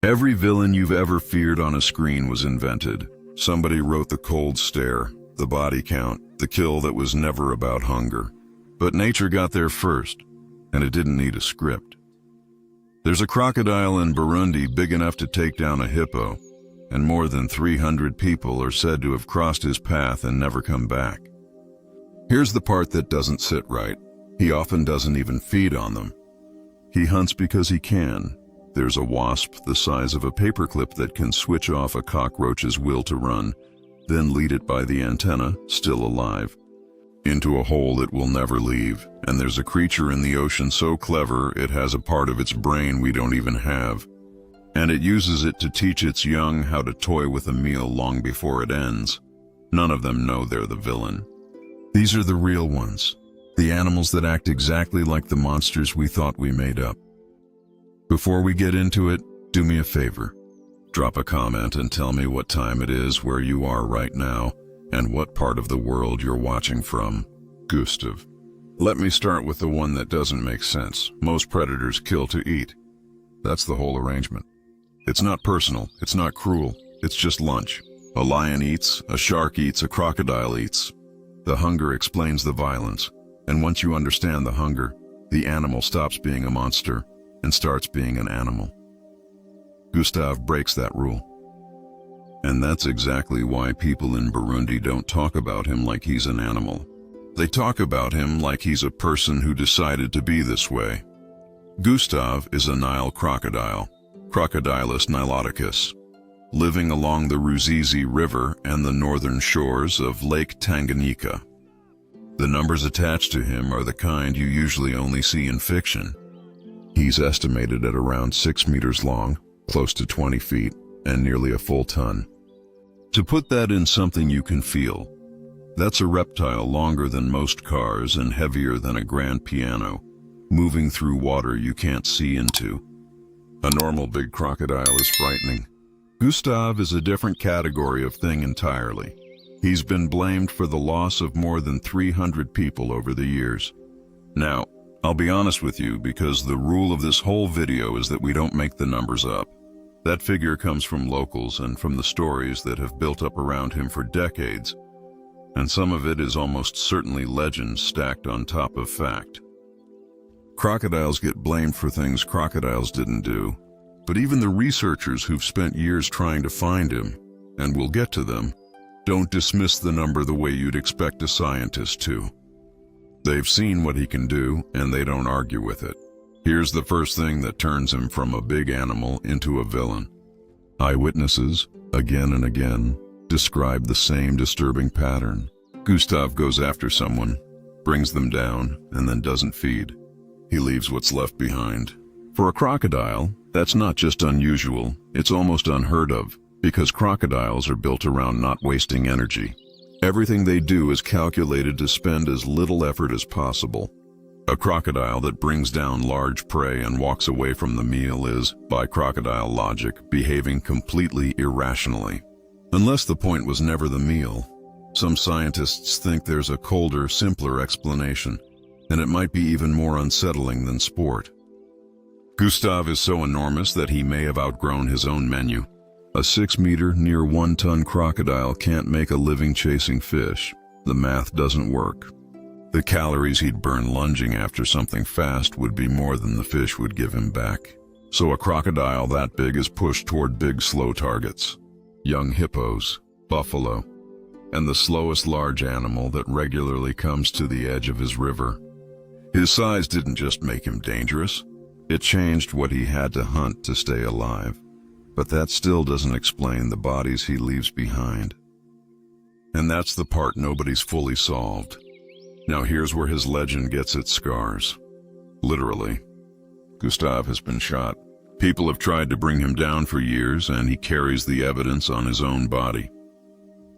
Every villain you've ever feared on a screen was invented. Somebody wrote the cold stare, the body count, the kill that was never about hunger. But nature got there first, and it didn't need a script. There's a crocodile in Burundi big enough to take down a hippo, and more than 300 people are said to have crossed his path and never come back. Here's the part that doesn't sit right. He often doesn't even feed on them. He hunts because he can. There's a wasp the size of a paperclip that can switch off a cockroach's will to run, then lead it by the antenna, still alive, into a hole it will never leave. And there's a creature in the ocean so clever it has a part of its brain we don't even have. And it uses it to teach its young how to toy with a meal long before it ends. None of them know they're the villain. These are the real ones, the animals that act exactly like the monsters we thought we made up. Before we get into it, do me a favor. Drop a comment and tell me what time it is where you are right now and what part of the world you're watching from. Gustav. Let me start with the one that doesn't make sense. Most predators kill to eat. That's the whole arrangement. It's not personal, it's not cruel, it's just lunch. A lion eats, a shark eats, a crocodile eats. The hunger explains the violence, and once you understand the hunger, the animal stops being a monster and starts being an animal. Gustav breaks that rule. And that's exactly why people in Burundi don't talk about him like he's an animal. They talk about him like he's a person who decided to be this way. Gustav is a Nile crocodile, Crocodilus niloticus, living along the Ruzizi River and the northern shores of Lake Tanganyika. The numbers attached to him are the kind you usually only see in fiction. He's estimated at around 6 meters long, close to 20 feet, and nearly a full ton. To put that in something you can feel, that's a reptile longer than most cars and heavier than a grand piano, moving through water you can't see into. A normal big crocodile is frightening. Gustav is a different category of thing entirely. He's been blamed for the loss of more than 300 people over the years. Now, I'll be honest with you because the rule of this whole video is that we don't make the numbers up. That figure comes from locals and from the stories that have built up around him for decades, and some of it is almost certainly legend stacked on top of fact. Crocodiles get blamed for things crocodiles didn't do, but even the researchers who've spent years trying to find him, and we'll get to them, don't dismiss the number the way you'd expect a scientist to. They've seen what he can do, and they don't argue with it. Here's the first thing that turns him from a big animal into a villain. Eyewitnesses, again and again, describe the same disturbing pattern. Gustav goes after someone, brings them down, and then doesn't feed. He leaves what's left behind. For a crocodile, that's not just unusual, it's almost unheard of, because crocodiles are built around not wasting energy. Everything they do is calculated to spend as little effort as possible. A crocodile that brings down large prey and walks away from the meal is, by crocodile logic, behaving completely irrationally. Unless the point was never the meal. Some scientists think there's a colder, simpler explanation, and it might be even more unsettling than sport. Gustav is so enormous that he may have outgrown his own menu. A 6-meter, near 1-ton crocodile can't make a living chasing fish. The math doesn't work. The calories he'd burn lunging after something fast would be more than the fish would give him back. So a crocodile that big is pushed toward big, slow targets. Young hippos, buffalo, and the slowest large animal that regularly comes to the edge of his river. His size didn't just make him dangerous. It changed what he had to hunt to stay alive. But that still doesn't explain the bodies he leaves behind. And that's the part nobody's fully solved. Now here's where his legend gets its scars. Literally. Gustav has been shot. People have tried to bring him down for years, and he carries the evidence on his own body.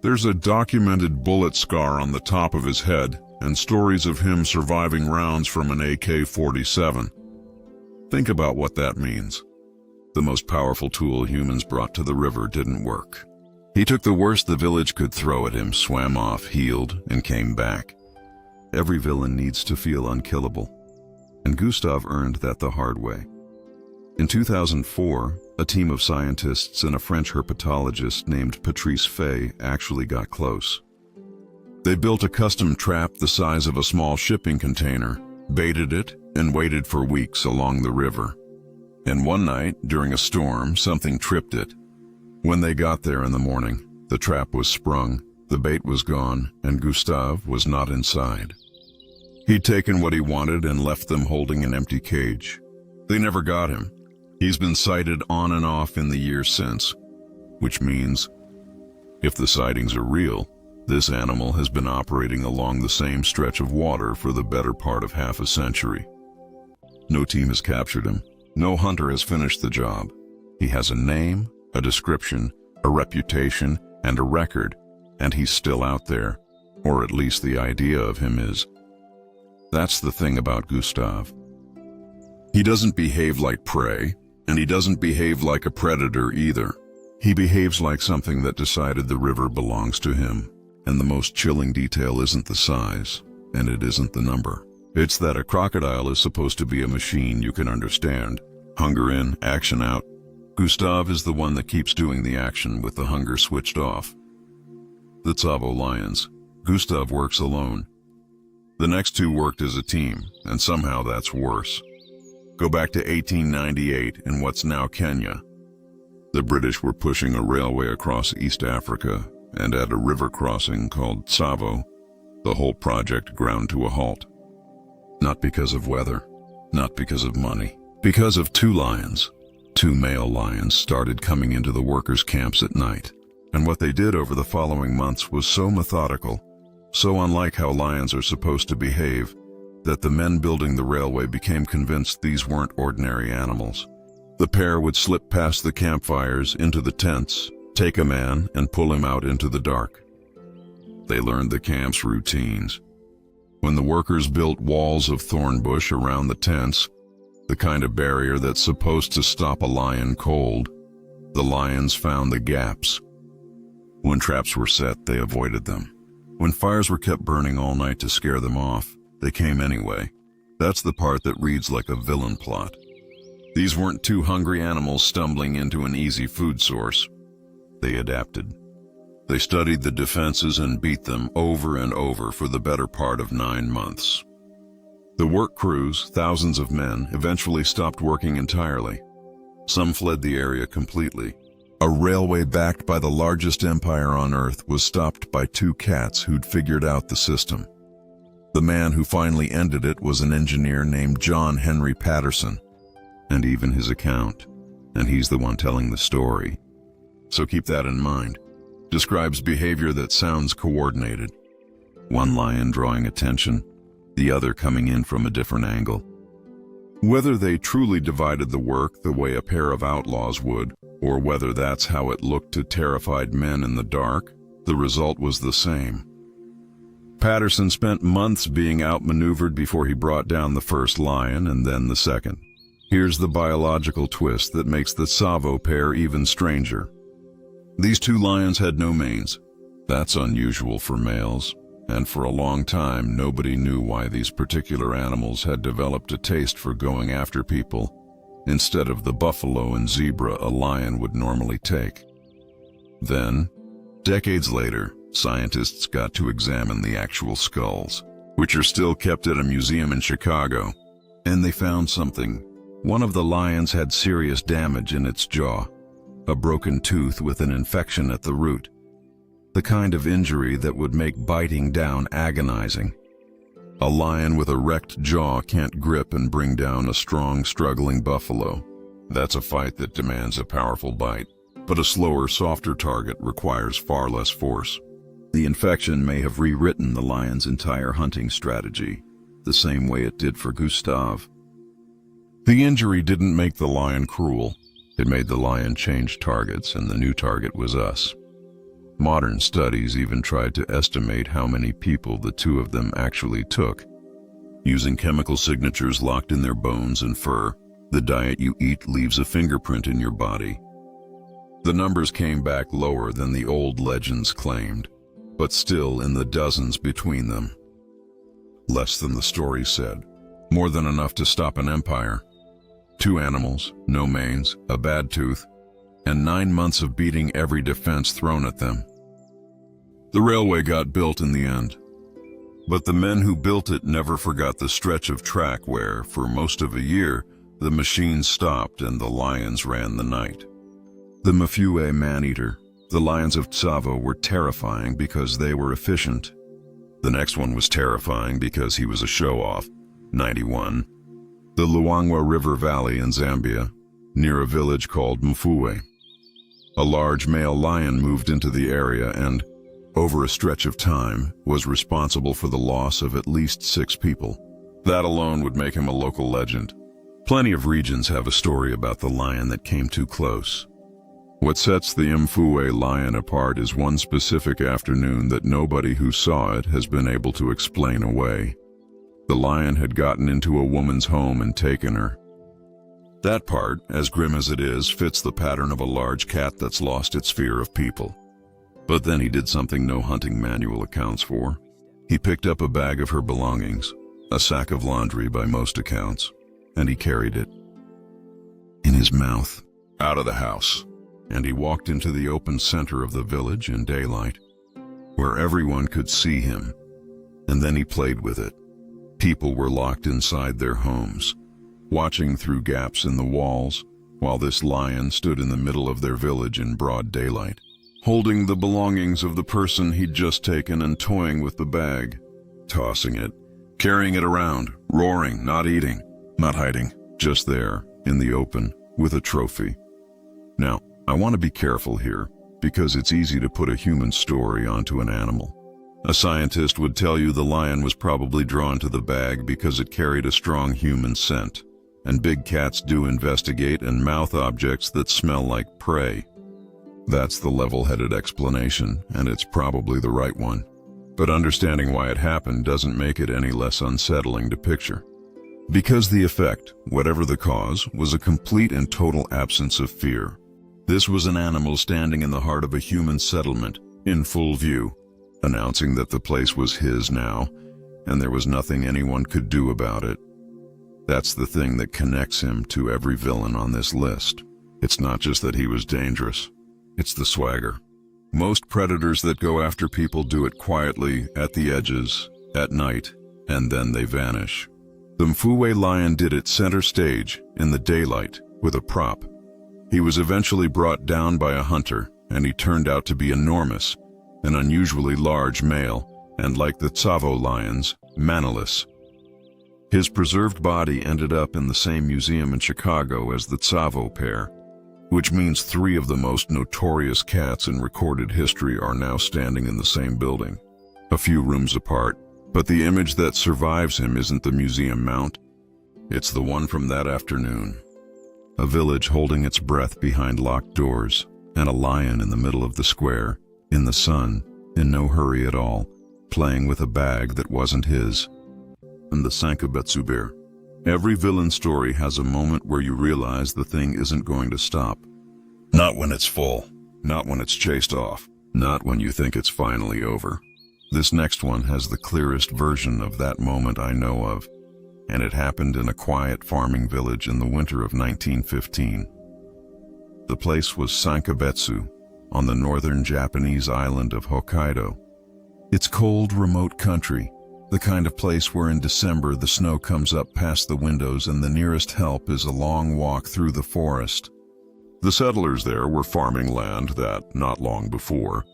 There's a documented bullet scar on the top of his head, and stories of him surviving rounds from an AK-47. Think about what that means. The most powerful tool humans brought to the river didn't work. He took the worst the village could throw at him, swam off, healed, and came back. Every villain needs to feel unkillable, and Gustav earned that the hard way. In 2004, a team of scientists and a French herpetologist named Patrice Fay actually got close. They built a custom trap the size of a small shipping container, baited it, and waited for weeks along the river. And one night, during a storm, something tripped it. When they got there in the morning, the trap was sprung, the bait was gone, and Gustave was not inside. He'd taken what he wanted and left them holding an empty cage. They never got him. He's been sighted on and off in the years since, which means, if the sightings are real, this animal has been operating along the same stretch of water for the better part of half a century. No team has captured him. No hunter has finished the job. He has a name, a description, a reputation, and a record, and he's still out there, or at least the idea of him is. That's the thing about Gustave. He doesn't behave like prey, and he doesn't behave like a predator either. He behaves like something that decided the river belongs to him. And the most chilling detail isn't the size, and it isn't the number. It's that a crocodile is supposed to be a machine you can understand. Hunger in, action out. Gustave is the one that keeps doing the action with the hunger switched off. The Tsavo lions. Gustave works alone. The next two worked as a team, and somehow that's worse. Go back to 1898 in what's now Kenya. The British were pushing a railway across East Africa, and at a river crossing called Tsavo, the whole project ground to a halt. Not because of weather, not because of money, because of two lions. Two male lions started coming into the workers' camps at night, and what they did over the following months was so methodical, so unlike how lions are supposed to behave, that the men building the railway became convinced these weren't ordinary animals. The pair would slip past the campfires into the tents, take a man and pull him out into the dark. They learned the camp's routines. When the workers built walls of thorn bush around the tents, the kind of barrier that's supposed to stop a lion cold, the lions found the gaps. When traps were set, they avoided them. When fires were kept burning all night to scare them off, they came anyway. That's the part that reads like a villain plot. These weren't two hungry animals stumbling into an easy food source. They adapted. They studied the defenses and beat them over and over for the better part of 9 months. The work crews, thousands of men, eventually stopped working entirely. Some fled the area completely. A railway backed by the largest empire on Earth was stopped by two cats who'd figured out the system. The man who finally ended it was an engineer named John Henry Patterson, and even his account, and he's the one telling the story. So keep that in mind. Describes behavior that sounds coordinated. One lion drawing attention, the other coming in from a different angle. Whether they truly divided the work the way a pair of outlaws would, or whether that's how it looked to terrified men in the dark, the result was the same. Patterson spent months being outmaneuvered before he brought down the first lion and then the second. Here's the biological twist that makes the Tsavo pair even stranger. These two lions had no manes. That's unusual for males, and for a long time nobody knew why these particular animals had developed a taste for going after people, instead of the buffalo and zebra a lion would normally take. Then, decades later, scientists got to examine the actual skulls, which are still kept at a museum in Chicago, and they found something. One of the lions had serious damage in its jaw, a broken tooth with an infection at the root, the kind of injury that would make biting down agonizing. A lion with a wrecked jaw can't grip and bring down a strong, struggling buffalo. That's a fight that demands a powerful bite, but a slower, softer target requires far less force. The infection may have rewritten the lion's entire hunting strategy, the same way it did for Gustave. The injury didn't make the lion cruel. It made the lion change targets, and the new target was us. Modern studies even tried to estimate how many people the two of them actually took. Using chemical signatures locked in their bones and fur, the diet you eat leaves a fingerprint in your body. The numbers came back lower than the old legends claimed, but still in the dozens between them. Less than the story said. More than enough to stop an empire. 2 animals, no manes, a bad tooth, and 9 months of beating every defense thrown at them. The railway got built in the end, but the men who built it never forgot the stretch of track where, for most of a year, the machines stopped and the lions ran the night. The Mafue man-eater, the lions of Tsavo, were terrifying because they were efficient. The next one was terrifying because he was a show-off. 91. The Luangwa River Valley in Zambia, near a village called Mfue. A large male lion moved into the area and, over a stretch of time, was responsible for the loss of at least 6 people. That alone would make him a local legend. Plenty of regions have a story about the lion that came too close. What sets the Mfue lion apart is one specific afternoon that nobody who saw it has been able to explain away. The lion had gotten into a woman's home and taken her. That part, as grim as it is, fits the pattern of a large cat that's lost its fear of people. But then he did something no hunting manual accounts for. He picked up a bag of her belongings, a sack of laundry by most accounts, and he carried it in his mouth out of the house, and he walked into the open center of the village in daylight, where everyone could see him, and then he played with it. People were locked inside their homes, watching through gaps in the walls, while this lion stood in the middle of their village in broad daylight, holding the belongings of the person he'd just taken and toying with the bag, tossing it, carrying it around, roaring, not eating, not hiding, just there, in the open, with a trophy. Now, I want to be careful here, because it's easy to put a human story onto an animal. A scientist would tell you the lion was probably drawn to the bag because it carried a strong human scent, and big cats do investigate and mouth objects that smell like prey. That's the level-headed explanation, and it's probably the right one. But understanding why it happened doesn't make it any less unsettling to picture. Because the effect, whatever the cause, was a complete and total absence of fear. This was an animal standing in the heart of a human settlement, in full view, announcing that the place was his now, and there was nothing anyone could do about it. That's the thing that connects him to every villain on this list. It's not just that he was dangerous, it's the swagger. Most predators that go after people do it quietly, at the edges, at night, and then they vanish. The Mfue lion did it center stage, in the daylight, with a prop. He was eventually brought down by a hunter, and he turned out to be enormous, an unusually large male, and like the Tsavo lions, mannerless. His preserved body ended up in the same museum in Chicago as the Tsavo pair, which means 3 of the most notorious cats in recorded history are now standing in the same building, a few rooms apart. But the image that survives him isn't the museum mount, it's the one from that afternoon. A village holding its breath behind locked doors, and a lion in the middle of the square, in the sun, in no hurry at all, playing with a bag that wasn't his. And the Sankabetsu bear. Every villain story has a moment where you realize the thing isn't going to stop. Not when it's full, not when it's chased off, not when you think it's finally over. This next one has the clearest version of that moment I know of, and it happened in a quiet farming village in the winter of 1915. The place was Sankabetsu, on the northern Japanese island of Hokkaido. It's cold, remote country, the kind of place where in December the snow comes up past the windows and the nearest help is a long walk through the forest. The settlers there were farming land that, not long before,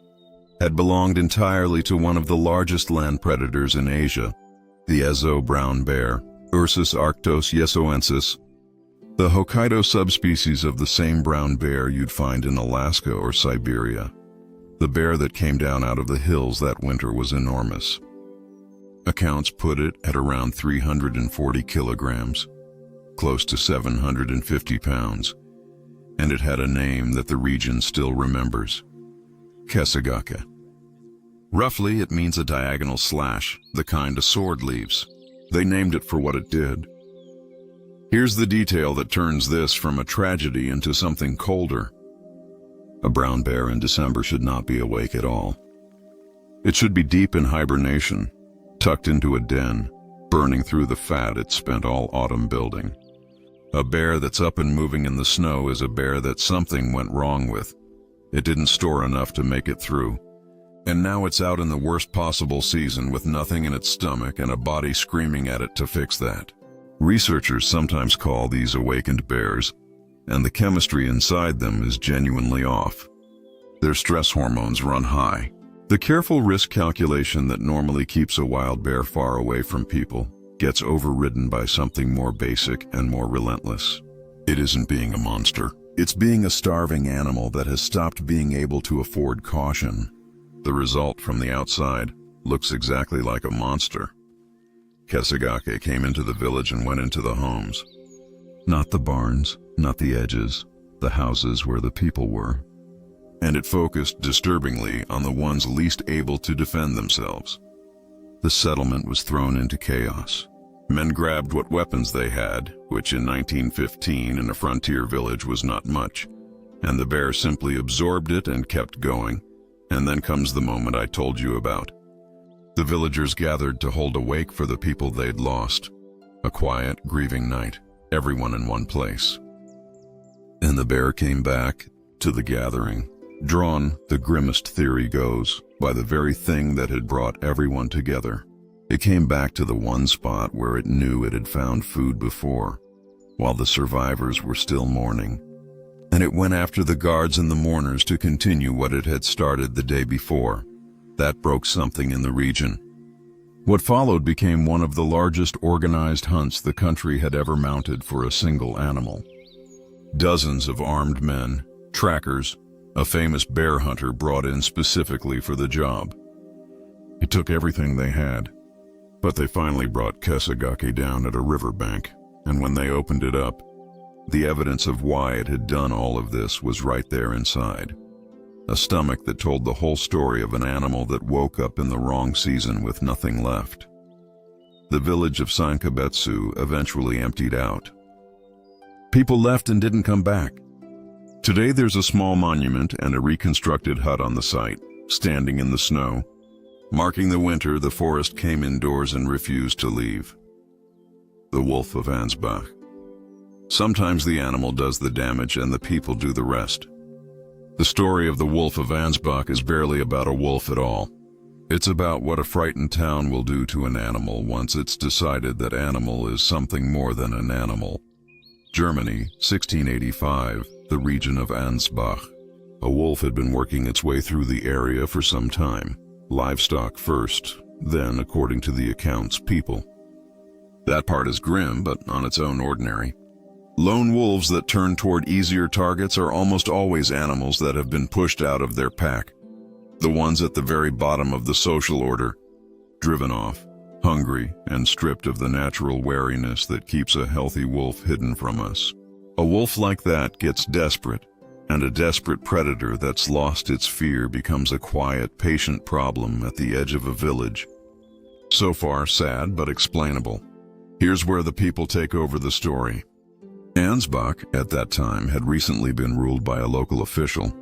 had belonged entirely to one of the largest land predators in Asia, the Ezo brown bear, Ursus arctos yesoensis, the Hokkaido subspecies of the same brown bear you'd find in Alaska or Siberia. The bear that came down out of the hills that winter was enormous. Accounts put it at around 340 kilograms, close to 750 pounds, and it had a name that the region still remembers. Kesagaka. Roughly, it means a diagonal slash, the kind a sword leaves. They named it for what it did. Here's the detail that turns this from a tragedy into something colder. A brown bear in December should not be awake at all. It should be deep in hibernation, tucked into a den, burning through the fat it spent all autumn building. A bear that's up and moving in the snow is a bear that something went wrong with. It didn't store enough to make it through. And now it's out in the worst possible season with nothing in its stomach and a body screaming at it to fix that. Researchers sometimes call these awakened bears, and the chemistry inside them is genuinely off. Their stress hormones run high. The careful risk calculation that normally keeps a wild bear far away from people gets overridden by something more basic and more relentless. It isn't being a monster. It's being a starving animal that has stopped being able to afford caution. The result from the outside looks exactly like a monster. Kesagake came into the village and went into the homes. Not the barns, not the edges, the houses where the people were. And it focused disturbingly on the ones least able to defend themselves. The settlement was thrown into chaos. Men grabbed what weapons they had, which in 1915 in a frontier village was not much, and the bear simply absorbed it and kept going. And then comes the moment I told you about. The villagers gathered to hold a wake for the people they'd lost. A quiet, grieving night, everyone in one place. And the bear came back to the gathering, drawn, the grimmest theory goes, by the very thing that had brought everyone together. It came back to the one spot where it knew it had found food before, while the survivors were still mourning. And it went after the guards and the mourners to continue what it had started the day before. That broke something in the region. What followed became one of the largest organized hunts the country had ever mounted for a single animal. Dozens of armed men, trackers, a famous bear hunter brought in specifically for the job. It took everything they had, but they finally brought Kesagake down at a riverbank, and when they opened it up, the evidence of why it had done all of this was right there inside. A stomach that told the whole story of an animal that woke up in the wrong season with nothing left. The village of Sankabetsu eventually emptied out. People left and didn't come back. Today there's a small monument and a reconstructed hut on the site, standing in the snow. Marking the winter, the forest came indoors and refused to leave. The wolf of Ansbach. Sometimes the animal does the damage and the people do the rest. The story of the wolf of Ansbach is barely about a wolf at all. It's about what a frightened town will do to an animal once it's decided that animal is something more than an animal. Germany, 1685, the region of Ansbach. A wolf had been working its way through the area for some time. Livestock first, then, according to the accounts, people. That part is grim, but on its own ordinary. Lone wolves that turn toward easier targets are almost always animals that have been pushed out of their pack. The ones at the very bottom of the social order, driven off, hungry, and stripped of the natural wariness that keeps a healthy wolf hidden from us. A wolf like that gets desperate, and a desperate predator that's lost its fear becomes a quiet, patient problem at the edge of a village. So far, sad but explainable. Here's where the people take over the story. Ansbach, at that time, had recently been ruled by a local official,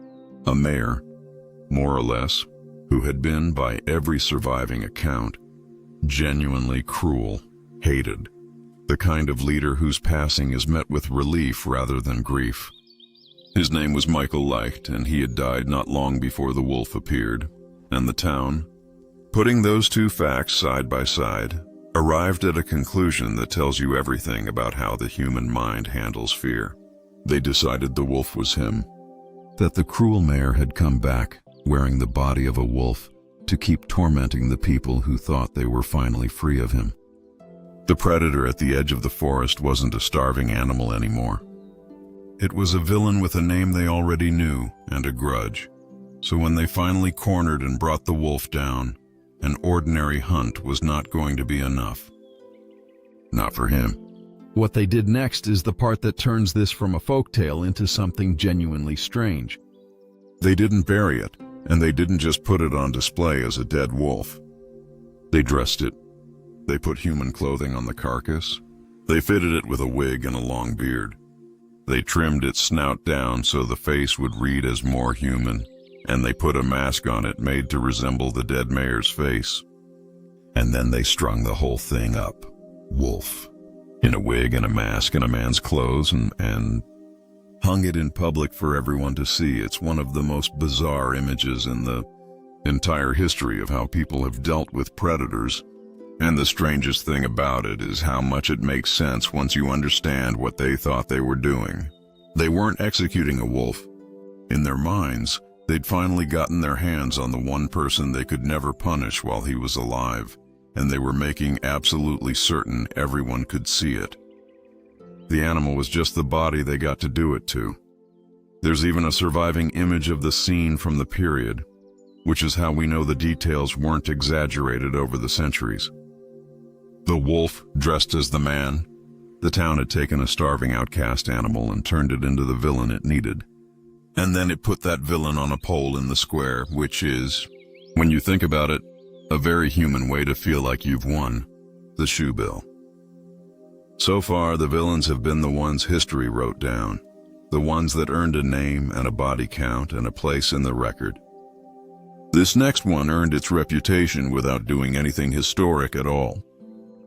a mayor, more or less, who had been, by every surviving account, genuinely cruel, hated. The kind of leader whose passing is met with relief rather than grief. His name was Michael Leicht, and he had died not long before the wolf appeared, and the town, putting those two facts side by side, arrived at a conclusion that tells you everything about how the human mind handles fear. They decided the wolf was him, that the cruel mayor had come back, wearing the body of a wolf, to keep tormenting the people who thought they were finally free of him. The predator at the edge of the forest wasn't a starving animal anymore. It was a villain with a name they already knew and a grudge. So when they finally cornered and brought the wolf down, an ordinary hunt was not going to be enough. Not for him. What they did next is the part that turns this from a folktale into something genuinely strange. They didn't bury it, and they didn't just put it on display as a dead wolf. They dressed it. They put human clothing on the carcass. They fitted it with a wig and a long beard. They trimmed its snout down so the face would read as more human, and they put a mask on it made to resemble the dead mayor's face. And then they strung the whole thing up. Wolf. in a wig and a mask and a man's clothes and hung it in public for everyone to see. It's one of the most bizarre images in the entire history of how people have dealt with predators. And the strangest thing about it is how much it makes sense once you understand what they thought they were doing. They weren't executing a wolf. In their minds, they'd finally gotten their hands on the one person they could never punish while he was alive, and they were making absolutely certain everyone could see it. The animal was just the body they got to do it to. There's even a surviving image of the scene from the period, which is how we know the details weren't exaggerated over the centuries. The wolf dressed as the man. The town had taken a starving outcast animal and turned it into the villain it needed. And then it put that villain on a pole in the square, which is, when you think about it, a very human way to feel like you've won. The shoebill. So far, the villains have been the ones history wrote down, the ones that earned a name and a body count and a place in the record. This next one earned its reputation without doing anything historic at all.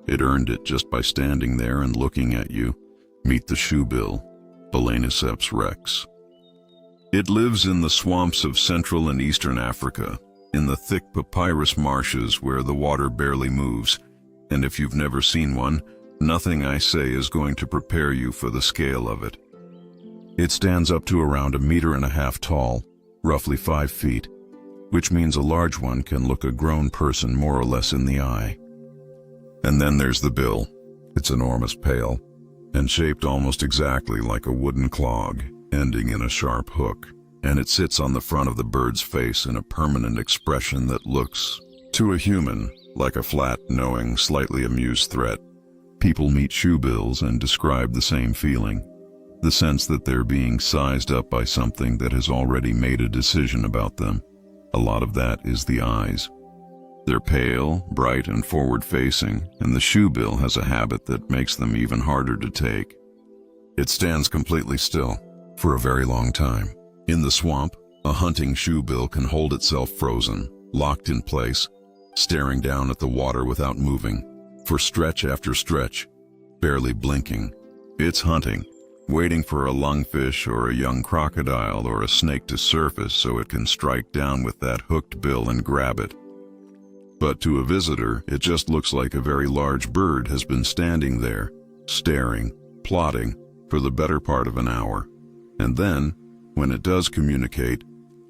It earned it just by standing there and looking at you. Meet the shoebill, villainous rex. It lives in the swamps of Central and Eastern Africa, in the thick papyrus marshes where the water barely moves, and if you've never seen one, nothing I say is going to prepare you for the scale of it. It stands up to around 1.5 meters tall, roughly 5 feet, which means a large one can look a grown person more or less in the eye. And then there's the bill. It's enormous, pale, and shaped almost exactly like a wooden clog, ending in a sharp hook, and it sits on the front of the bird's face in a permanent expression that looks, to a human, like a flat, knowing, slightly amused threat. People meet shoebills and describe the same feeling, the sense that they're being sized up by something that has already made a decision about them. A lot of that is the eyes. They're pale, bright, and forward-facing, and the shoebill has a habit that makes them even harder to take. It stands completely still, for a very long time. In the swamp, a hunting shoebill can hold itself frozen, locked in place, staring down at the water without moving, for stretch after stretch, barely blinking. It's hunting, waiting for a lungfish or a young crocodile or a snake to surface so it can strike down with that hooked bill and grab it. But to a visitor, it just looks like a very large bird has been standing there, staring, plotting, for the better part of an hour. And then, when it does communicate,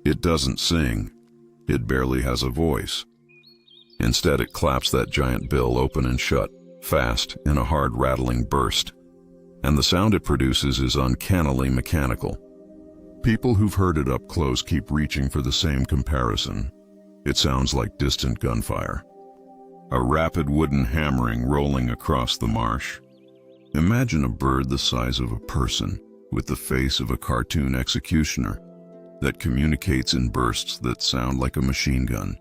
it doesn't sing. It barely has a voice. Instead, it claps that giant bill open and shut, fast, in a hard rattling burst. And the sound it produces is uncannily mechanical. People who've heard it up close keep reaching for the same comparison. It sounds like distant gunfire. A rapid wooden hammering rolling across the marsh. Imagine a bird the size of a person, with the face of a cartoon executioner, that communicates in bursts that sound like a machine gun.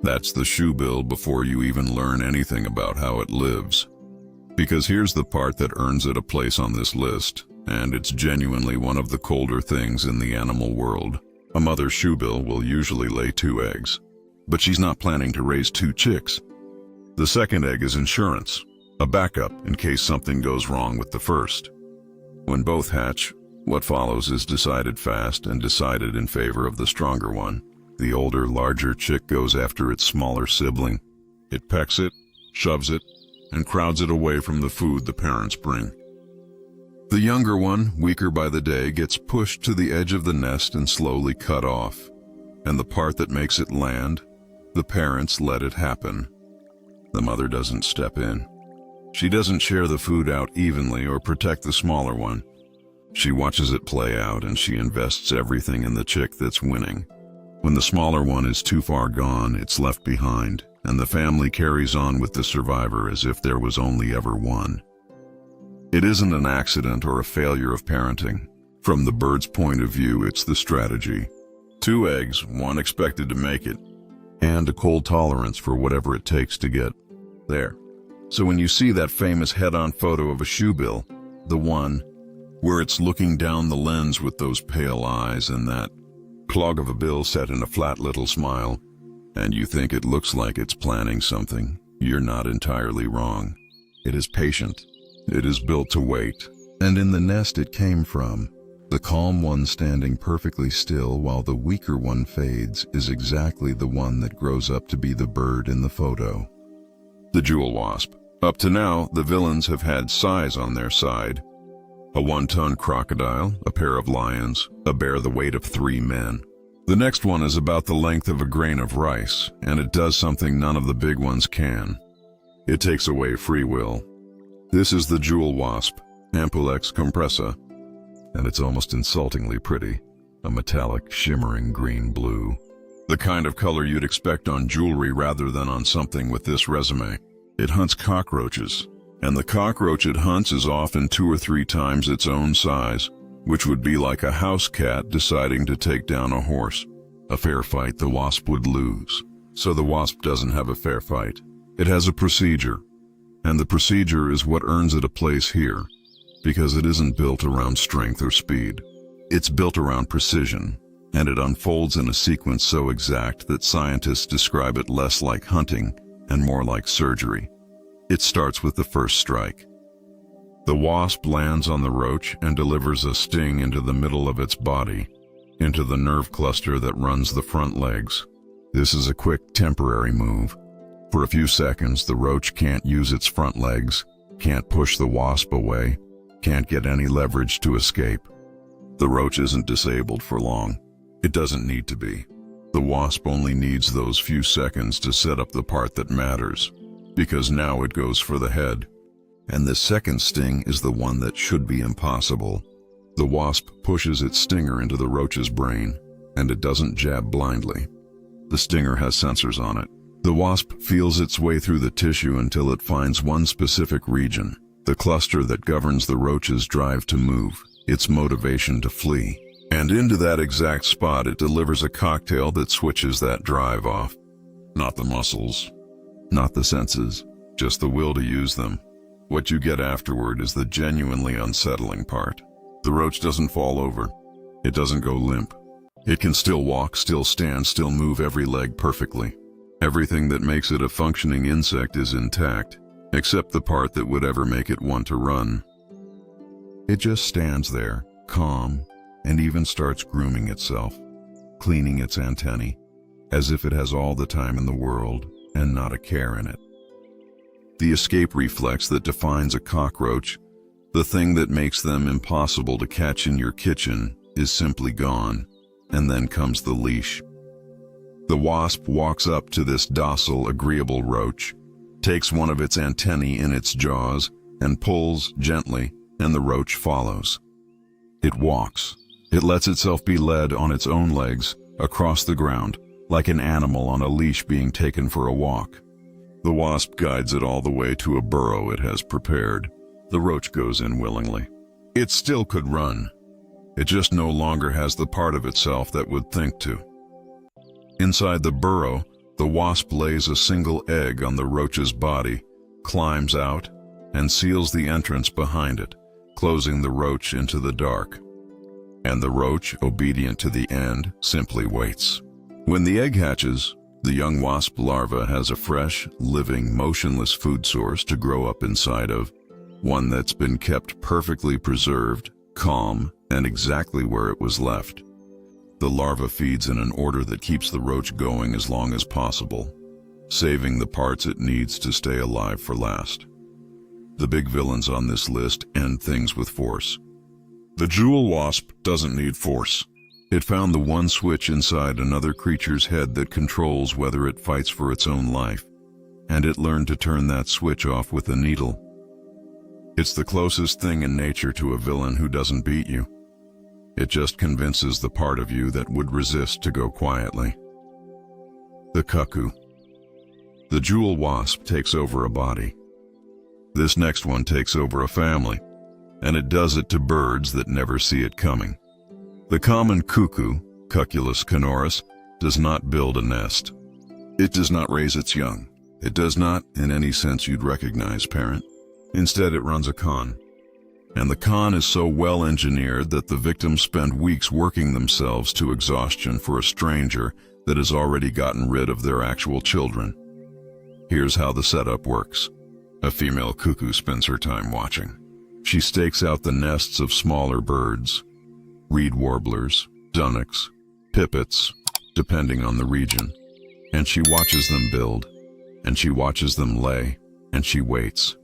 That's the shoebill before you even learn anything about how it lives. Because here's the part that earns it a place on this list, and it's genuinely one of the colder things in the animal world. A mother shoebill will usually lay 2 eggs, but she's not planning to raise 2 chicks. The second egg is insurance, a backup in case something goes wrong with the first. When both hatch, what follows is decided fast and decided in favor of the stronger one. The older, larger chick goes after its smaller sibling. It pecks it, shoves it, and crowds it away from the food the parents bring. The younger one, weaker by the day, gets pushed to the edge of the nest and slowly cut off. And the part that makes it land, the parents let it happen. The mother doesn't step in. She doesn't share the food out evenly or protect the smaller one. She watches it play out and she invests everything in the chick that's winning. When the smaller one is too far gone, it's left behind, and the family carries on with the survivor as if there was only ever one. It isn't an accident or a failure of parenting. From the bird's point of view, it's the strategy. 2 eggs, one expected to make it, and a cold tolerance for whatever it takes to get there. So when you see that famous head-on photo of a shoebill, the one where it's looking down the lens with those pale eyes and that clog of a bill set in a flat little smile, and you think it looks like it's planning something, you're not entirely wrong. It is patient, It is built to wait. And in the nest it came from, the calm one standing perfectly still while the weaker one fades is exactly the one that grows up to be the bird in the photo. The jewel wasp. Up to now, the villains have had size on their side. A 1-ton crocodile, a pair of lions, a bear the weight of 3 men. The next one is about the length of a grain of rice, and it does something none of the big ones can. It takes away free will. This is the jewel wasp, Ampulex compressa, and it's almost insultingly pretty, a metallic, shimmering green-blue. The kind of color you'd expect on jewelry rather than on something with this resume. It hunts cockroaches, and the cockroach it hunts is often 2 or 3 times its own size, which would be like a house cat deciding to take down a horse. A fair fight the wasp would lose, so the wasp doesn't have a fair fight. It has a procedure, and the procedure is what earns it a place here, because it isn't built around strength or speed. It's built around precision, and it unfolds in a sequence so exact that scientists describe it less like hunting and more like surgery. It starts with the first strike. The wasp lands on the roach and delivers a sting into the middle of its body, into the nerve cluster that runs the front legs. This is a quick, temporary move. For a few seconds, the roach can't use its front legs, can't push the wasp away, can't get any leverage to escape. The roach isn't disabled for long. It doesn't need to be. The wasp only needs those few seconds to set up the part that matters, because now it goes for the head. And this second sting is the one that should be impossible. The wasp pushes its stinger into the roach's brain, and it doesn't jab blindly. The stinger has sensors on it. The wasp feels its way through the tissue until it finds one specific region, the cluster that governs the roach's drive to move, its motivation to flee. And into that exact spot it delivers a cocktail that switches that drive off. Not the muscles, not the senses, just the will to use them. What you get afterward is the genuinely unsettling part. The roach doesn't fall over. It doesn't go limp. It can still walk, still stand, still move every leg perfectly. Everything that makes it a functioning insect is intact, except the part that would ever make it want to run. It just stands there, calm, and even starts grooming itself, cleaning its antennae, as if it has all the time in the world and not a care in it. The escape reflex that defines a cockroach, the thing that makes them impossible to catch in your kitchen, is simply gone, and then comes the leash. The wasp walks up to this docile, agreeable roach, takes one of its antennae in its jaws, and pulls gently, and the roach follows. It walks. It lets itself be led on its own legs, across the ground, like an animal on a leash being taken for a walk. The wasp guides it all the way to a burrow it has prepared. The roach goes in willingly. It still could run. It just no longer has the part of itself that would think to. Inside the burrow, the wasp lays a single egg on the roach's body, climbs out, and seals the entrance behind it, closing the roach into the dark. And the roach, obedient to the end, simply waits. When the egg hatches, the young wasp larva has a fresh, living, motionless food source to grow up inside of, one that's been kept perfectly preserved, calm, and exactly where it was left. The larva feeds in an order that keeps the roach going as long as possible, saving the parts it needs to stay alive for last. The big villains on this list end things with force. The jewel wasp doesn't need force. It found the one switch inside another creature's head that controls whether it fights for its own life, and it learned to turn that switch off with a needle. It's the closest thing in nature to a villain who doesn't beat you. It just convinces the part of you that would resist to go quietly. The cuckoo. The jewel wasp takes over a body. This next one takes over a family, and it does it to birds that never see it coming. The common cuckoo, Cuculus canorus, does not build a nest. It does not raise its young. It does not, in any sense you'd recognize, parent. Instead, it runs a con. And the con is so well engineered that the victims spend weeks working themselves to exhaustion for a stranger that has already gotten rid of their actual children. Here's how the setup works. A female cuckoo spends her time watching. She stakes out the nests of smaller birds, reed warblers, dunnocks, pipits, depending on the region, and she watches them build, and she watches them lay, and she waits.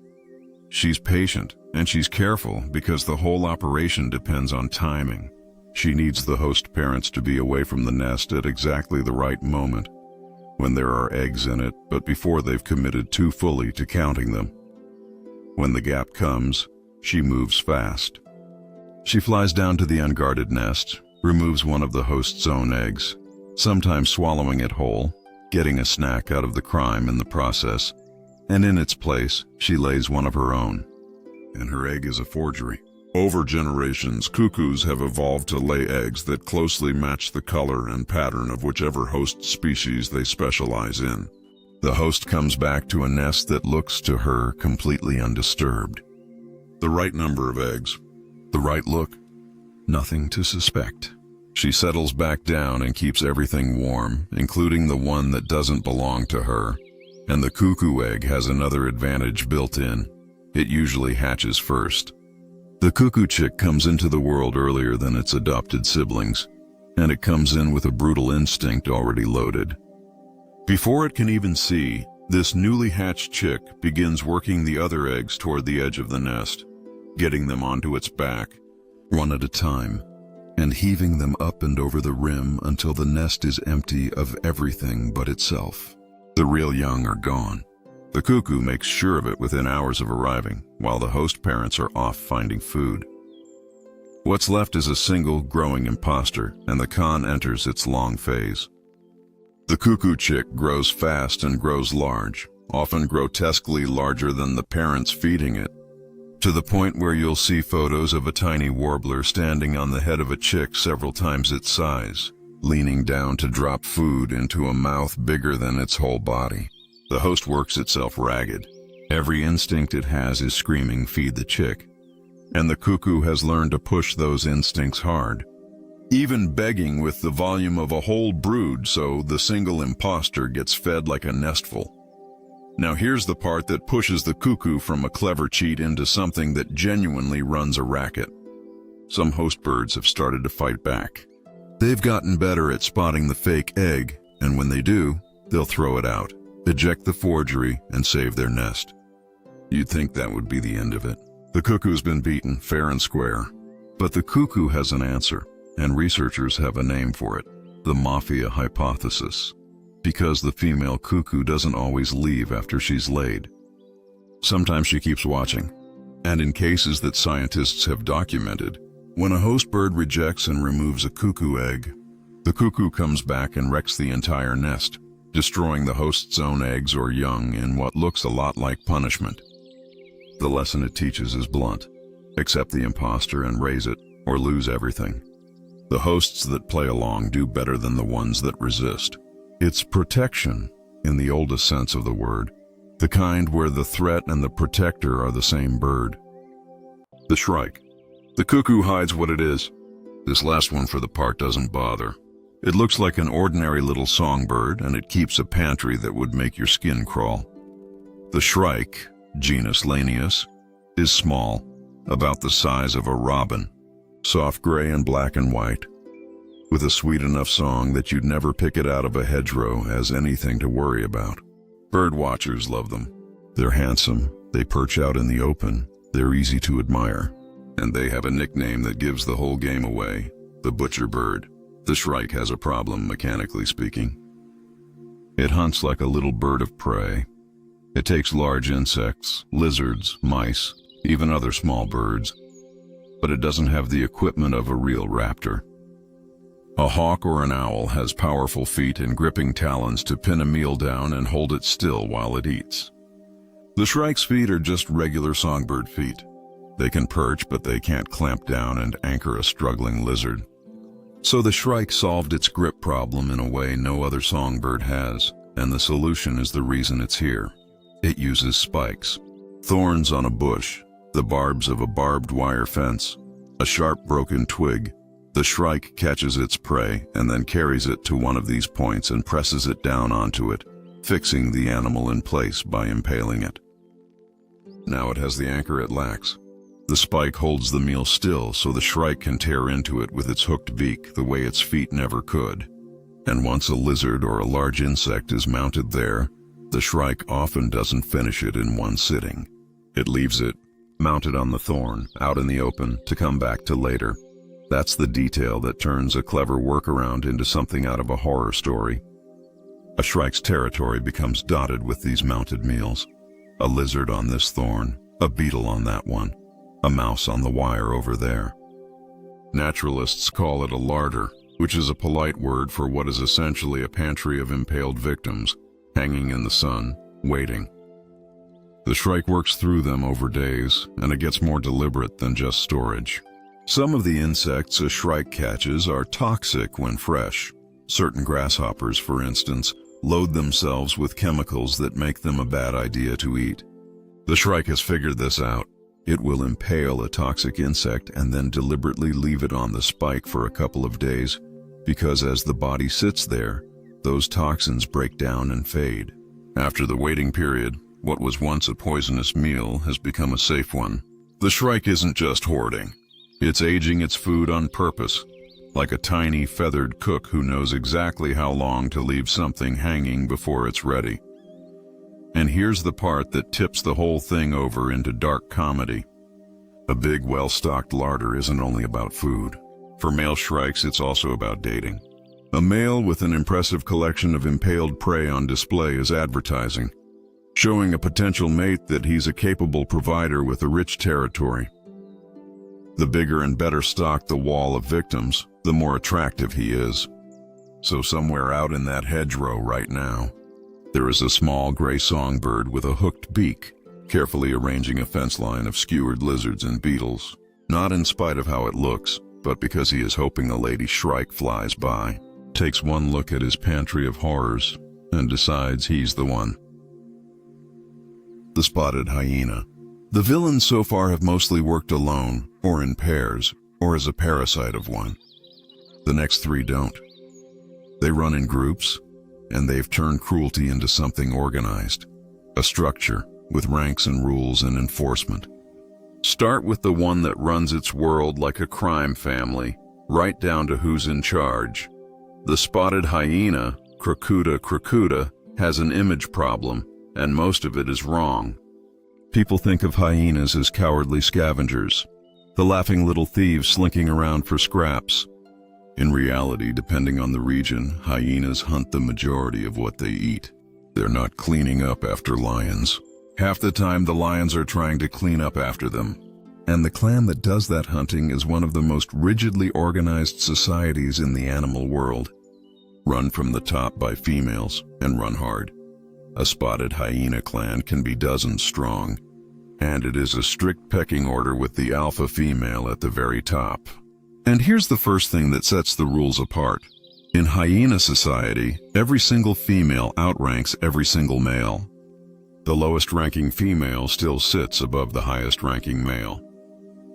She's patient, and she's careful because the whole operation depends on timing. She needs the host parents to be away from the nest at exactly the right moment, when there are eggs in it, but before they've committed too fully to counting them. When the gap comes, she moves fast. She flies down to the unguarded nest, removes one of the host's own eggs, sometimes swallowing it whole, getting a snack out of the crime in the process, and in its place, she lays one of her own. And her egg is a forgery. Over generations, cuckoos have evolved to lay eggs that closely match the color and pattern of whichever host species they specialize in. The host comes back to a nest that looks to her completely undisturbed. The right number of eggs, the right look, nothing to suspect. She settles back down and keeps everything warm, including the one that doesn't belong to her. And the cuckoo egg has another advantage built in. It usually hatches first. The cuckoo chick comes into the world earlier than its adopted siblings, and it comes in with a brutal instinct already loaded. Before it can even see, this newly hatched chick begins working the other eggs toward the edge of the nest, getting them onto its back, one at a time, and heaving them up and over the rim until the nest is empty of everything but itself. The real young are gone. The cuckoo makes sure of it within hours of arriving, while the host parents are off finding food. What's left is a single, growing imposter, and the con enters its long phase. The cuckoo chick grows fast and grows large, often grotesquely larger than the parents feeding it, to the point where you'll see photos of a tiny warbler standing on the head of a chick several times its size, leaning down to drop food into a mouth bigger than its whole body. The host works itself ragged. Every instinct it has is screaming, "Feed the chick." And the cuckoo has learned to push those instincts hard, even begging with the volume of a whole brood so the single imposter gets fed like a nestful. Now here's the part that pushes the cuckoo from a clever cheat into something that genuinely runs a racket. Some host birds have started to fight back. They've gotten better at spotting the fake egg, and when they do, they'll throw it out, eject the forgery, and save their nest. You'd think that would be the end of it. The cuckoo's been beaten fair and square. But the cuckoo has an answer, and researchers have a name for it: the mafia hypothesis. Because the female cuckoo doesn't always leave after she's laid. Sometimes she keeps watching. And in cases that scientists have documented, when a host bird rejects and removes a cuckoo egg, the cuckoo comes back and wrecks the entire nest, destroying the host's own eggs or young in what looks a lot like punishment. The lesson it teaches is blunt: accept the imposter and raise it, or lose everything. The hosts that play along do better than the ones that resist. It's protection, in the oldest sense of the word, the kind where the threat and the protector are the same bird. The shrike. The cuckoo hides what it is. This last one for the part doesn't bother. It looks like an ordinary little songbird, and it keeps a pantry that would make your skin crawl. The shrike, genus Lanius, is small, about the size of a robin, soft gray and black and white, with a sweet enough song that you'd never pick it out of a hedgerow as anything to worry about. Bird watchers love them. They're handsome, they perch out in the open, they're easy to admire, and they have a nickname that gives the whole game away: the butcher bird. The shrike has a problem, mechanically speaking. It hunts like a little bird of prey. It takes large insects, lizards, mice, even other small birds, but it doesn't have the equipment of a real raptor. A hawk or an owl has powerful feet and gripping talons to pin a meal down and hold it still while it eats. The shrike's feet are just regular songbird feet. They can perch, but they can't clamp down and anchor a struggling lizard. So the shrike solved its grip problem in a way no other songbird has, and the solution is the reason it's here. It uses spikes, thorns on a bush, the barbs of a barbed wire fence, a sharp broken twig. The shrike catches its prey and then carries it to one of these points and presses it down onto it, fixing the animal in place by impaling it. Now it has the anchor it lacks. The spike holds the meal still so the shrike can tear into it with its hooked beak the way its feet never could. And once a lizard or a large insect is mounted there, the shrike often doesn't finish it in one sitting. It leaves it, mounted on the thorn, out in the open, to come back to later. That's the detail that turns a clever workaround into something out of a horror story. A shrike's territory becomes dotted with these mounted meals. A lizard on this thorn, a beetle on that one, a mouse on the wire over there. Naturalists call it a larder, which is a polite word for what is essentially a pantry of impaled victims, hanging in the sun, waiting. The shrike works through them over days, and it gets more deliberate than just storage. Some of the insects a shrike catches are toxic when fresh. Certain grasshoppers, for instance, load themselves with chemicals that make them a bad idea to eat. The shrike has figured this out. It will impale a toxic insect and then deliberately leave it on the spike for a couple of days, because as the body sits there, those toxins break down and fade. After the waiting period, what was once a poisonous meal has become a safe one. The shrike isn't just hoarding. It's aging its food on purpose, like a tiny feathered cook who knows exactly how long to leave something hanging before it's ready. And here's the part that tips the whole thing over into dark comedy. A big, well-stocked larder isn't only about food. For male shrikes, it's also about dating. A male with an impressive collection of impaled prey on display is advertising, showing a potential mate that he's a capable provider with a rich territory. The bigger and better stocked the wall of victims, the more attractive he is. So somewhere out in that hedgerow right now, there is a small gray songbird with a hooked beak, carefully arranging a fence line of skewered lizards and beetles, not in spite of how it looks, but because he is hoping a lady shrike flies by, takes one look at his pantry of horrors, and decides he's the one. The spotted hyena. The villains so far have mostly worked alone, or in pairs, or as a parasite of one. The next three don't. They run in groups, and they've turned cruelty into something organized, a structure with ranks and rules and enforcement. Start with the one that runs its world like a crime family, right down to who's in charge. The spotted hyena, crocodile, has an image problem, and most of it is wrong. People think of hyenas as cowardly scavengers, the laughing little thieves slinking around for scraps. In reality, depending on the region, hyenas hunt the majority of what they eat. They're not cleaning up after lions. Half the time, the lions are trying to clean up after them. And the clan that does that hunting is one of the most rigidly organized societies in the animal world. Run from the top by females and run hard. A spotted hyena clan can be dozens strong, and it is a strict pecking order with the alpha female at the very top. And here's the first thing that sets the rules apart. In hyena society, every single female outranks every single male. The lowest-ranking female still sits above the highest-ranking male.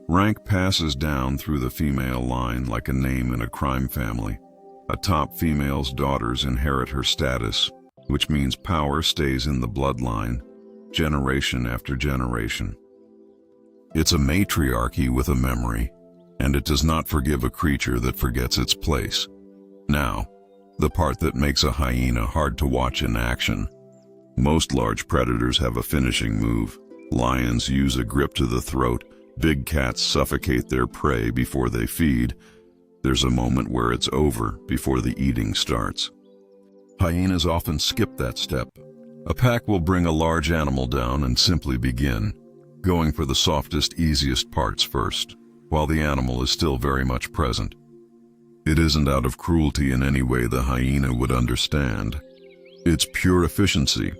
Rank passes down through the female line like a name in a crime family. A top female's daughters inherit her status, which means power stays in the bloodline, generation after generation. It's a matriarchy with a memory, and it does not forgive a creature that forgets its place. Now, the part that makes a hyena hard to watch in action. Most large predators have a finishing move. Lions use a grip to the throat. Big cats suffocate their prey before they feed. There's a moment where it's over before the eating starts. Hyenas often skip that step. A pack will bring a large animal down and simply begin, going for the softest, easiest parts first, while the animal is still very much present. It isn't out of cruelty in any way the hyena would understand. It's pure efficiency,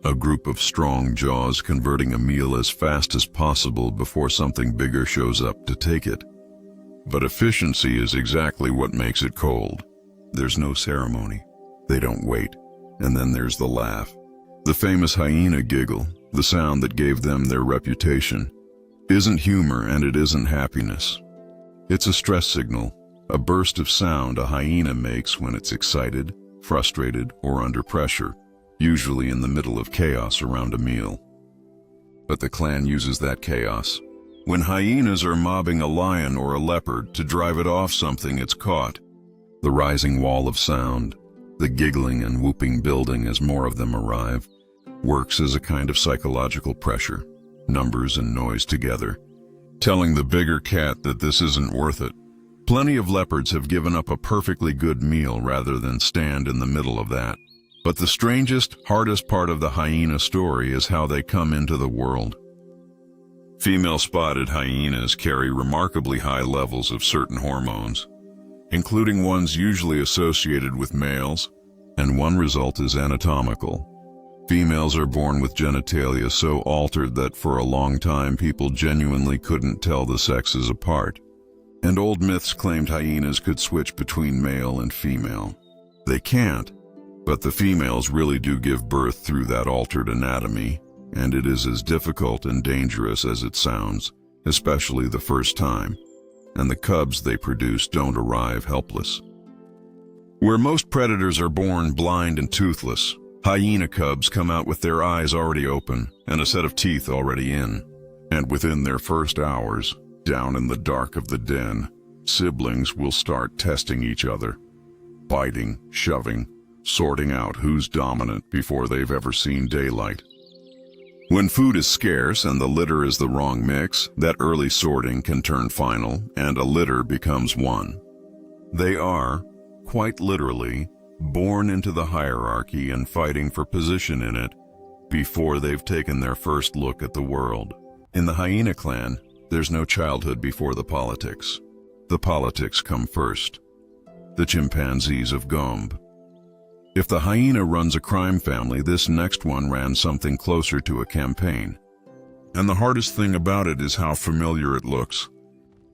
a group of strong jaws converting a meal as fast as possible before something bigger shows up to take it. But efficiency is exactly what makes it cold. There's no ceremony. They don't wait. And then there's the laugh. The famous hyena giggle, the sound that gave them their reputation, isn't humor and it isn't happiness. It's a stress signal, a burst of sound a hyena makes when it's excited, frustrated, or under pressure, usually in the middle of chaos around a meal. but the clan uses that chaos. When hyenas are mobbing a lion or a leopard to drive it off something it's caught, the rising wall of sound, the giggling and whooping building as more of them arrive, works as a kind of psychological pressure, numbers and noise together, telling the bigger cat that this isn't worth it. Plenty of leopards have given up a perfectly good meal rather than stand in the middle of that. But the strangest, hardest part of the hyena story is how they come into the world. Female spotted hyenas carry remarkably high levels of certain hormones, including ones usually associated with males, and one result is anatomical. Females are born with genitalia so altered that for a long time people genuinely couldn't tell the sexes apart. And old myths claimed hyenas could switch between male and female. They can't, but the females really do give birth through that altered anatomy, and it is as difficult and dangerous as it sounds, especially the first time, and the cubs they produce don't arrive helpless. Where most predators are born blind and toothless, hyena cubs come out with their eyes already open and a set of teeth already in, and within their first hours, down in the dark of the den, siblings will start testing each other, biting, shoving, sorting out who's dominant before they've ever seen daylight. When food is scarce and the litter is the wrong mix, that early sorting can turn final and a litter becomes one. They are, quite literally, born into the hierarchy and fighting for position in it before they've taken their first look at the world. In the hyena clan, there's no childhood before the politics. The politics come first. The chimpanzees of Gombe. If the hyena runs a crime family, this next one ran something closer to a campaign. And the hardest thing about it is how familiar it looks,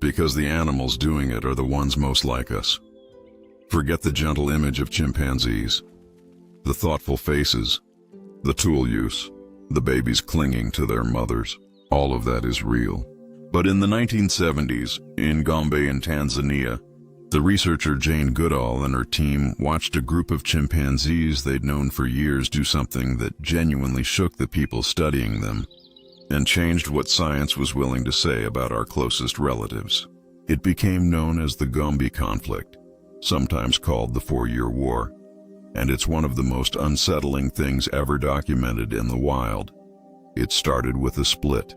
because the animals doing it are the ones most like us. Forget the gentle image of chimpanzees, the thoughtful faces, the tool use, the babies clinging to their mothers. All of that is real. But in the 1970s, in Gombe in Tanzania, the researcher Jane Goodall and her team watched a group of chimpanzees they'd known for years do something that genuinely shook the people studying them and changed what science was willing to say about our closest relatives. It became known as the Gombe conflict, sometimes called the 4-Year War, and it's one of the most unsettling things ever documented in the wild. It started with a split.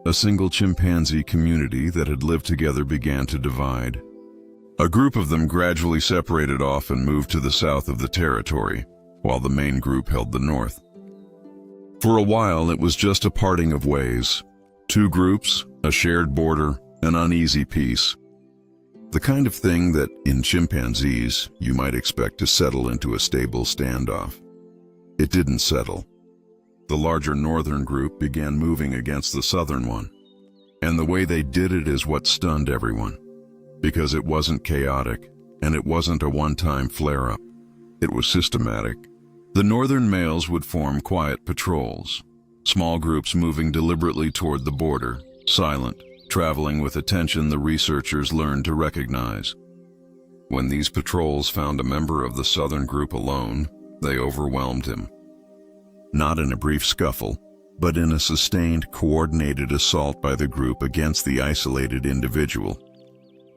A single chimpanzee community that had lived together began to divide. A group of them gradually separated off and moved to the south of the territory, while the main group held the north. For a while, it was just a parting of ways. Two groups, a shared border, an uneasy peace. The kind of thing that, in chimpanzees, you might expect to settle into a stable standoff. It didn't settle. The larger northern group began moving against the southern one. And the way they did it is what stunned everyone. Because it wasn't chaotic, and it wasn't a one-time flare-up. It was systematic. The northern males would form quiet patrols, small groups moving deliberately toward the border, silent, traveling with attention the researchers learned to recognize. When these patrols found a member of the southern group alone, they overwhelmed him. Not in a brief scuffle, but in a sustained, coordinated assault by the group against the isolated individual.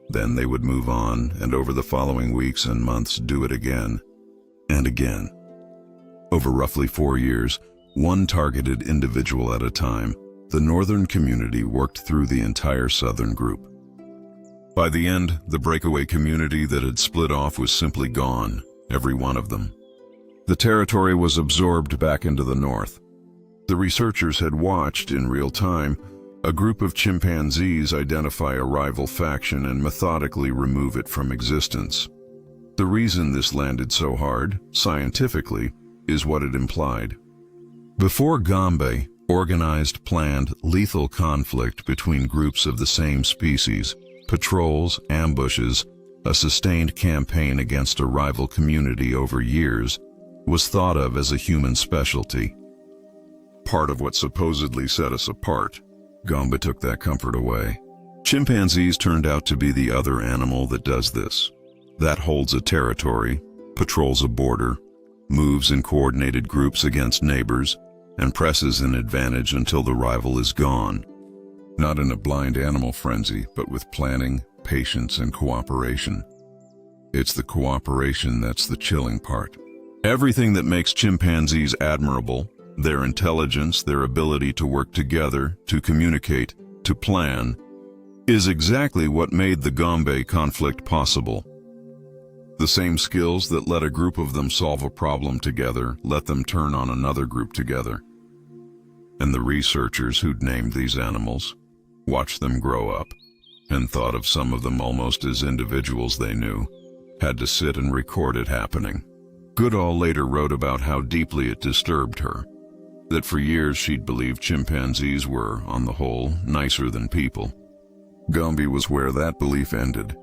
Then they would move on, and over the following weeks and months do it again, and again. Over roughly 4 years, one targeted individual at a time, the northern community worked through the entire southern group. By the end, the breakaway community that had split off was simply gone, every one of them. The territory was absorbed back into the north. The researchers had watched, in real time, a group of chimpanzees identify a rival faction and methodically remove it from existence. The reason this landed so hard, scientifically, is what it implied. Before Gombe, organized, planned, lethal conflict between groups of the same species, patrols, ambushes, a sustained campaign against a rival community over years, was thought of as a human specialty. Part of what supposedly set us apart, Gombe took that comfort away. Chimpanzees turned out to be the other animal that does this. That holds a territory, patrols a border, moves in coordinated groups against neighbors, and presses an advantage until the rival is gone. Not in a blind animal frenzy, but with planning, patience, and cooperation. It's the cooperation that's the chilling part. Everything that makes chimpanzees admirable, their intelligence, their ability to work together, to communicate, to plan, is exactly what made the Gombe conflict possible. The same skills that let a group of them solve a problem together let them turn on another group together. And the researchers who'd named these animals watched them grow up and thought of some of them almost as individuals they knew, had to sit and record it happening. Goodall later wrote about how deeply it disturbed her, that for years she'd believed chimpanzees were, on the whole, nicer than people. Gombe was where that belief ended,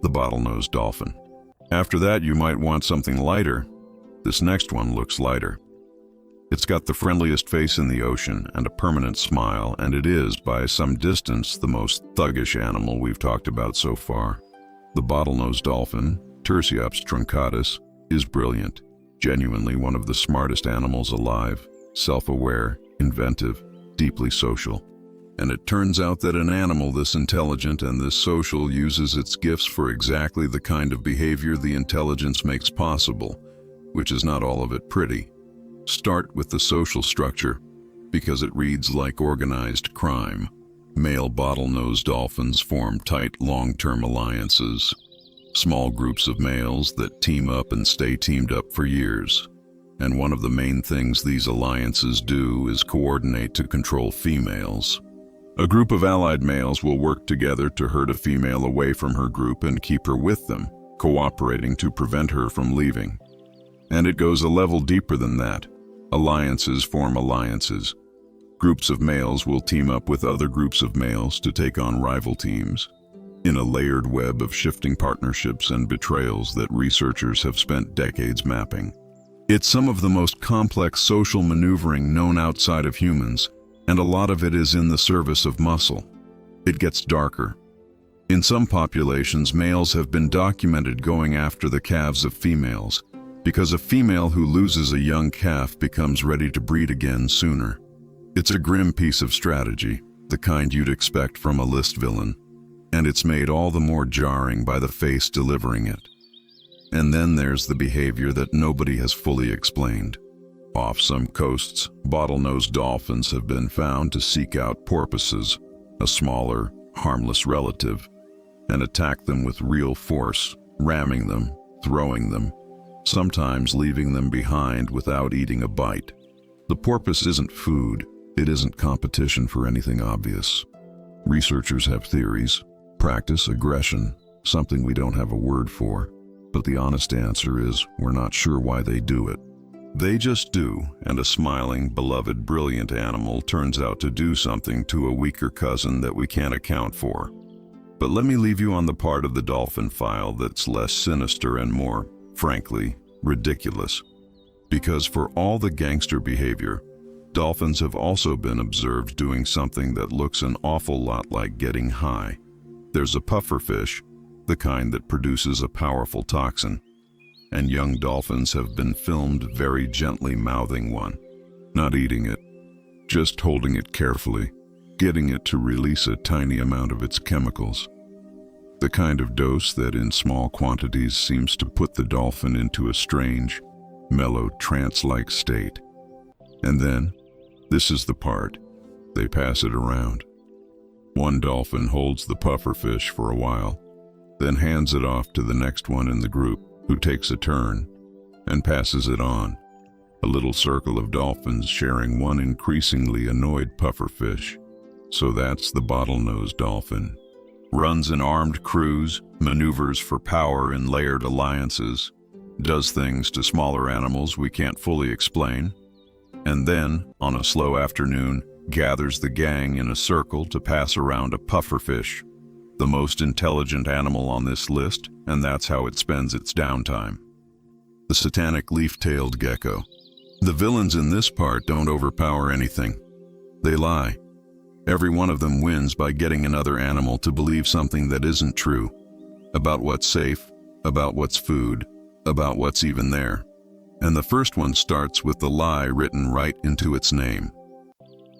the bottlenose dolphin. After that, you might want something lighter. This next one looks lighter. It's got the friendliest face in the ocean and a permanent smile, and it is, by some distance, the most thuggish animal we've talked about so far. The bottlenose dolphin, Tursiops truncatus, is brilliant, genuinely one of the smartest animals alive, self-aware, inventive, deeply social. And it turns out that an animal this intelligent and this social uses its gifts for exactly the kind of behavior the intelligence makes possible, which is not all of it pretty. Start with the social structure, because it reads like organized crime. Male bottlenose dolphins form tight long-term alliances, small groups of males that team up and stay teamed up for years. And one of the main things these alliances do is coordinate to control females. A group of allied males will work together to herd a female away from her group and keep her with them, cooperating to prevent her from leaving. And it goes a level deeper than that. Alliances form alliances. Groups of males will team up with other groups of males to take on rival teams, in a layered web of shifting partnerships and betrayals that researchers have spent decades mapping. It's some of the most complex social maneuvering known outside of humans, and a lot of it is in the service of muscle. It gets darker. In some populations, males have been documented going after the calves of females, because a female who loses a young calf becomes ready to breed again sooner. It's a grim piece of strategy, the kind you'd expect from a list villain, and it's made all the more jarring by the face delivering it. And then there's the behavior that nobody has fully explained. Off some coasts, bottlenose dolphins have been found to seek out porpoises, a smaller, harmless relative, and attack them with real force, ramming them, throwing them, sometimes leaving them behind without eating a bite. The porpoise isn't food, it isn't competition for anything obvious. Researchers have theories, practice aggression, something we don't have a word for, but the honest answer is we're not sure why they do it. They just do, and a smiling, beloved, brilliant animal turns out to do something to a weaker cousin that we can't account for. But let me leave you on the part of the dolphin file that's less sinister and more, frankly, ridiculous. Because for all the gangster behavior, dolphins have also been observed doing something that looks an awful lot like getting high. There's a pufferfish, the kind that produces a powerful toxin, and young dolphins have been filmed very gently mouthing one, not eating it, just holding it carefully, getting it to release a tiny amount of its chemicals. The kind of dose that in small quantities seems to put the dolphin into a strange, mellow, trance-like state. And then, this is the part, they pass it around. One dolphin holds the pufferfish for a while, then hands it off to the next one in the group, who takes a turn and passes it on. A little circle of dolphins sharing one increasingly annoyed pufferfish. So that's the bottlenose dolphin. Runs in armed crews, maneuvers for power in layered alliances, does things to smaller animals we can't fully explain, and then, on a slow afternoon, gathers the gang in a circle to pass around a pufferfish, the most intelligent animal on this list, and that's how it spends its downtime. The satanic leaf-tailed gecko. The villains in this part don't overpower anything. They lie. Every one of them wins by getting another animal to believe something that isn't true, about what's safe, about what's food, about what's even there. And the first one starts with the lie written right into its name.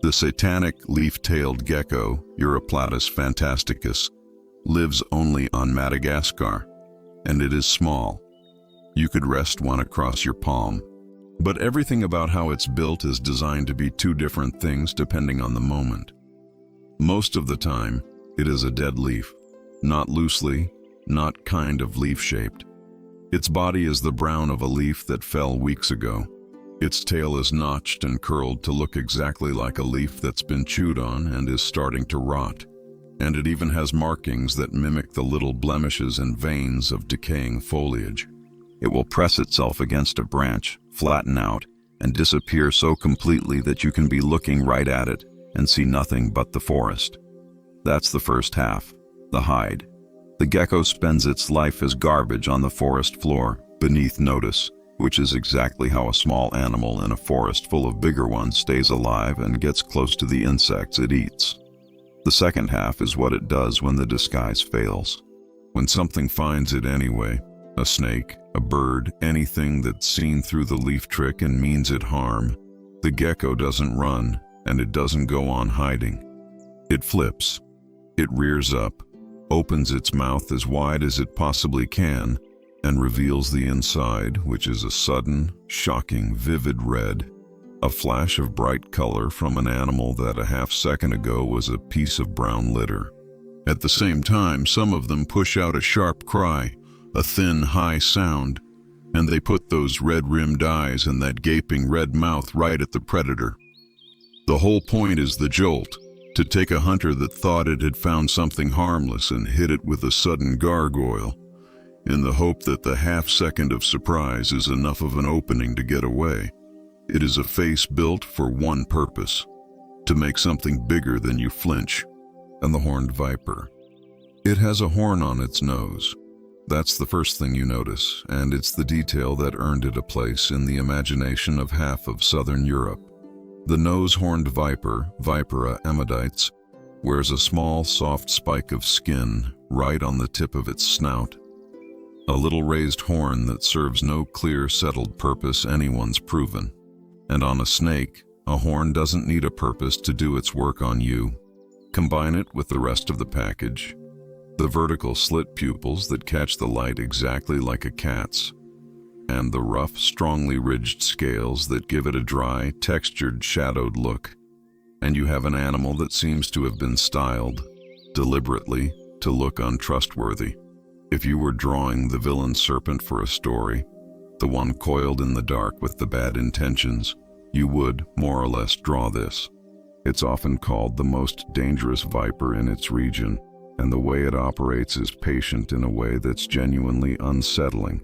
The satanic leaf-tailed gecko, Uroplatus fantasticus, lives only on Madagascar, and it is small. You could rest one across your palm. But everything about how it's built is designed to be two different things depending on the moment. Most of the time, it is a dead leaf, not loosely, not kind of leaf-shaped. Its body is the brown of a leaf that fell weeks ago. Its tail is notched and curled to look exactly like a leaf that's been chewed on and is starting to rot. And it even has markings that mimic the little blemishes and veins of decaying foliage. It will press itself against a branch, flatten out, and disappear so completely that you can be looking right at it and see nothing but the forest. That's the first half, the hide. The gecko spends its life as garbage on the forest floor, beneath notice, which is exactly how a small animal in a forest full of bigger ones stays alive and gets close to the insects it eats. The second half is what it does when the disguise fails. When something finds it anyway, a snake, a bird, anything that's seen through the leaf trick and means it harm, the gecko doesn't run and it doesn't go on hiding. It flips. It rears up, opens its mouth as wide as it possibly can, and reveals the inside, which is a sudden, shocking, vivid red, a flash of bright color from an animal that a half second ago was a piece of brown litter. At the same time, some of them push out a sharp cry, a thin, high sound, and they put those red-rimmed eyes and that gaping red mouth right at the predator. The whole point is the jolt, to take a hunter that thought it had found something harmless and hit it with a sudden gargoyle, in the hope that the half-second of surprise is enough of an opening to get away. It is a face built for one purpose, to make something bigger than you flinch. And the horned viper. It has a horn on its nose. That's the first thing you notice, and it's the detail that earned it a place in the imagination of half of southern Europe. The nose-horned viper, Vipera amadites, wears a small, soft spike of skin right on the tip of its snout. A little raised horn that serves no clear, settled purpose anyone's proven. And on a snake, a horn doesn't need a purpose to do its work on you. Combine it with the rest of the package. The vertical slit pupils that catch the light exactly like a cat's, and the rough, strongly ridged scales that give it a dry, textured, shadowed look. And you have an animal that seems to have been styled, deliberately, to look untrustworthy. If you were drawing the villain serpent for a story, the one coiled in the dark with the bad intentions, you would, more or less, draw this. It's often called the most dangerous viper in its region, and the way it operates is patient in a way that's genuinely unsettling.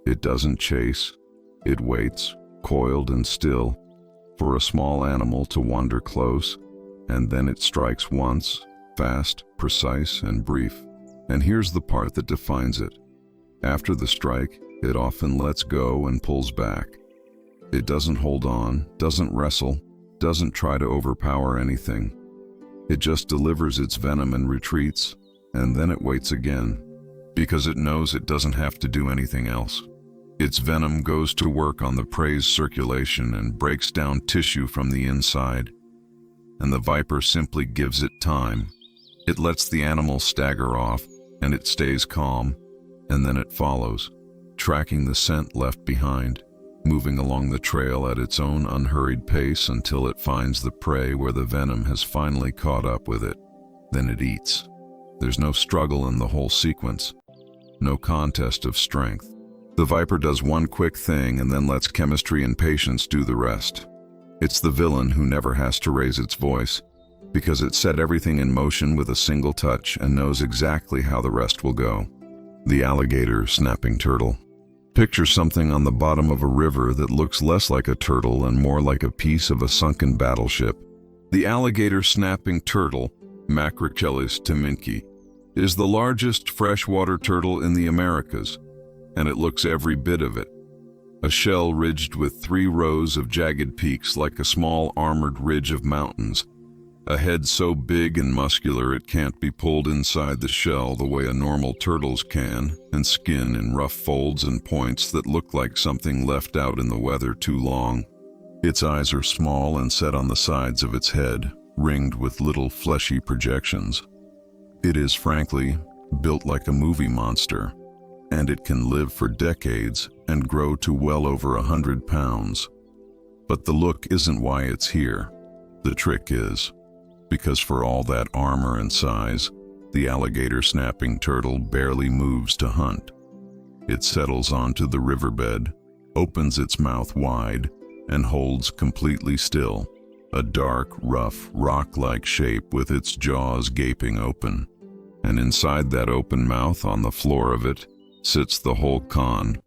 It doesn't chase, it waits, coiled and still, for a small animal to wander close, and then it strikes once, fast, precise, and brief. And here's the part that defines it. After the strike, it often lets go and pulls back. It doesn't hold on, doesn't wrestle, doesn't try to overpower anything. It just delivers its venom and retreats, and then it waits again, because it knows it doesn't have to do anything else. Its venom goes to work on the prey's circulation and breaks down tissue from the inside, and the viper simply gives it time. It lets the animal stagger off, and it stays calm, and then it follows, tracking the scent left behind, moving along the trail at its own unhurried pace until it finds the prey where the venom has finally caught up with it. Then it eats. There's no struggle in the whole sequence, no contest of strength. The viper does one quick thing and then lets chemistry and patience do the rest. It's the villain who never has to raise its voice, because it set everything in motion with a single touch and knows exactly how the rest will go. The alligator snapping turtle. Picture something on the bottom of a river that looks less like a turtle and more like a piece of a sunken battleship. The alligator snapping turtle, Macrochelys teminki, is the largest freshwater turtle in the Americas, and it looks every bit of it. A shell ridged with 3 rows of jagged peaks like a small armored ridge of mountains, A head so big and muscular it can't be pulled inside the shell the way a normal turtle's can, and skin in rough folds and points that look like something left out in the weather too long. Its eyes are small and set on the sides of its head, ringed with little fleshy projections. It is, frankly, built like a movie monster, and it can live for decades and grow to well over 100 pounds. But the look isn't why it's here. The trick is, because for all that armor and size, the alligator snapping turtle barely moves to hunt. It settles onto the riverbed, opens its mouth wide, and holds completely still, a dark, rough, rock-like shape with its jaws gaping open. And inside that open mouth, on the floor of it, sits the whole con,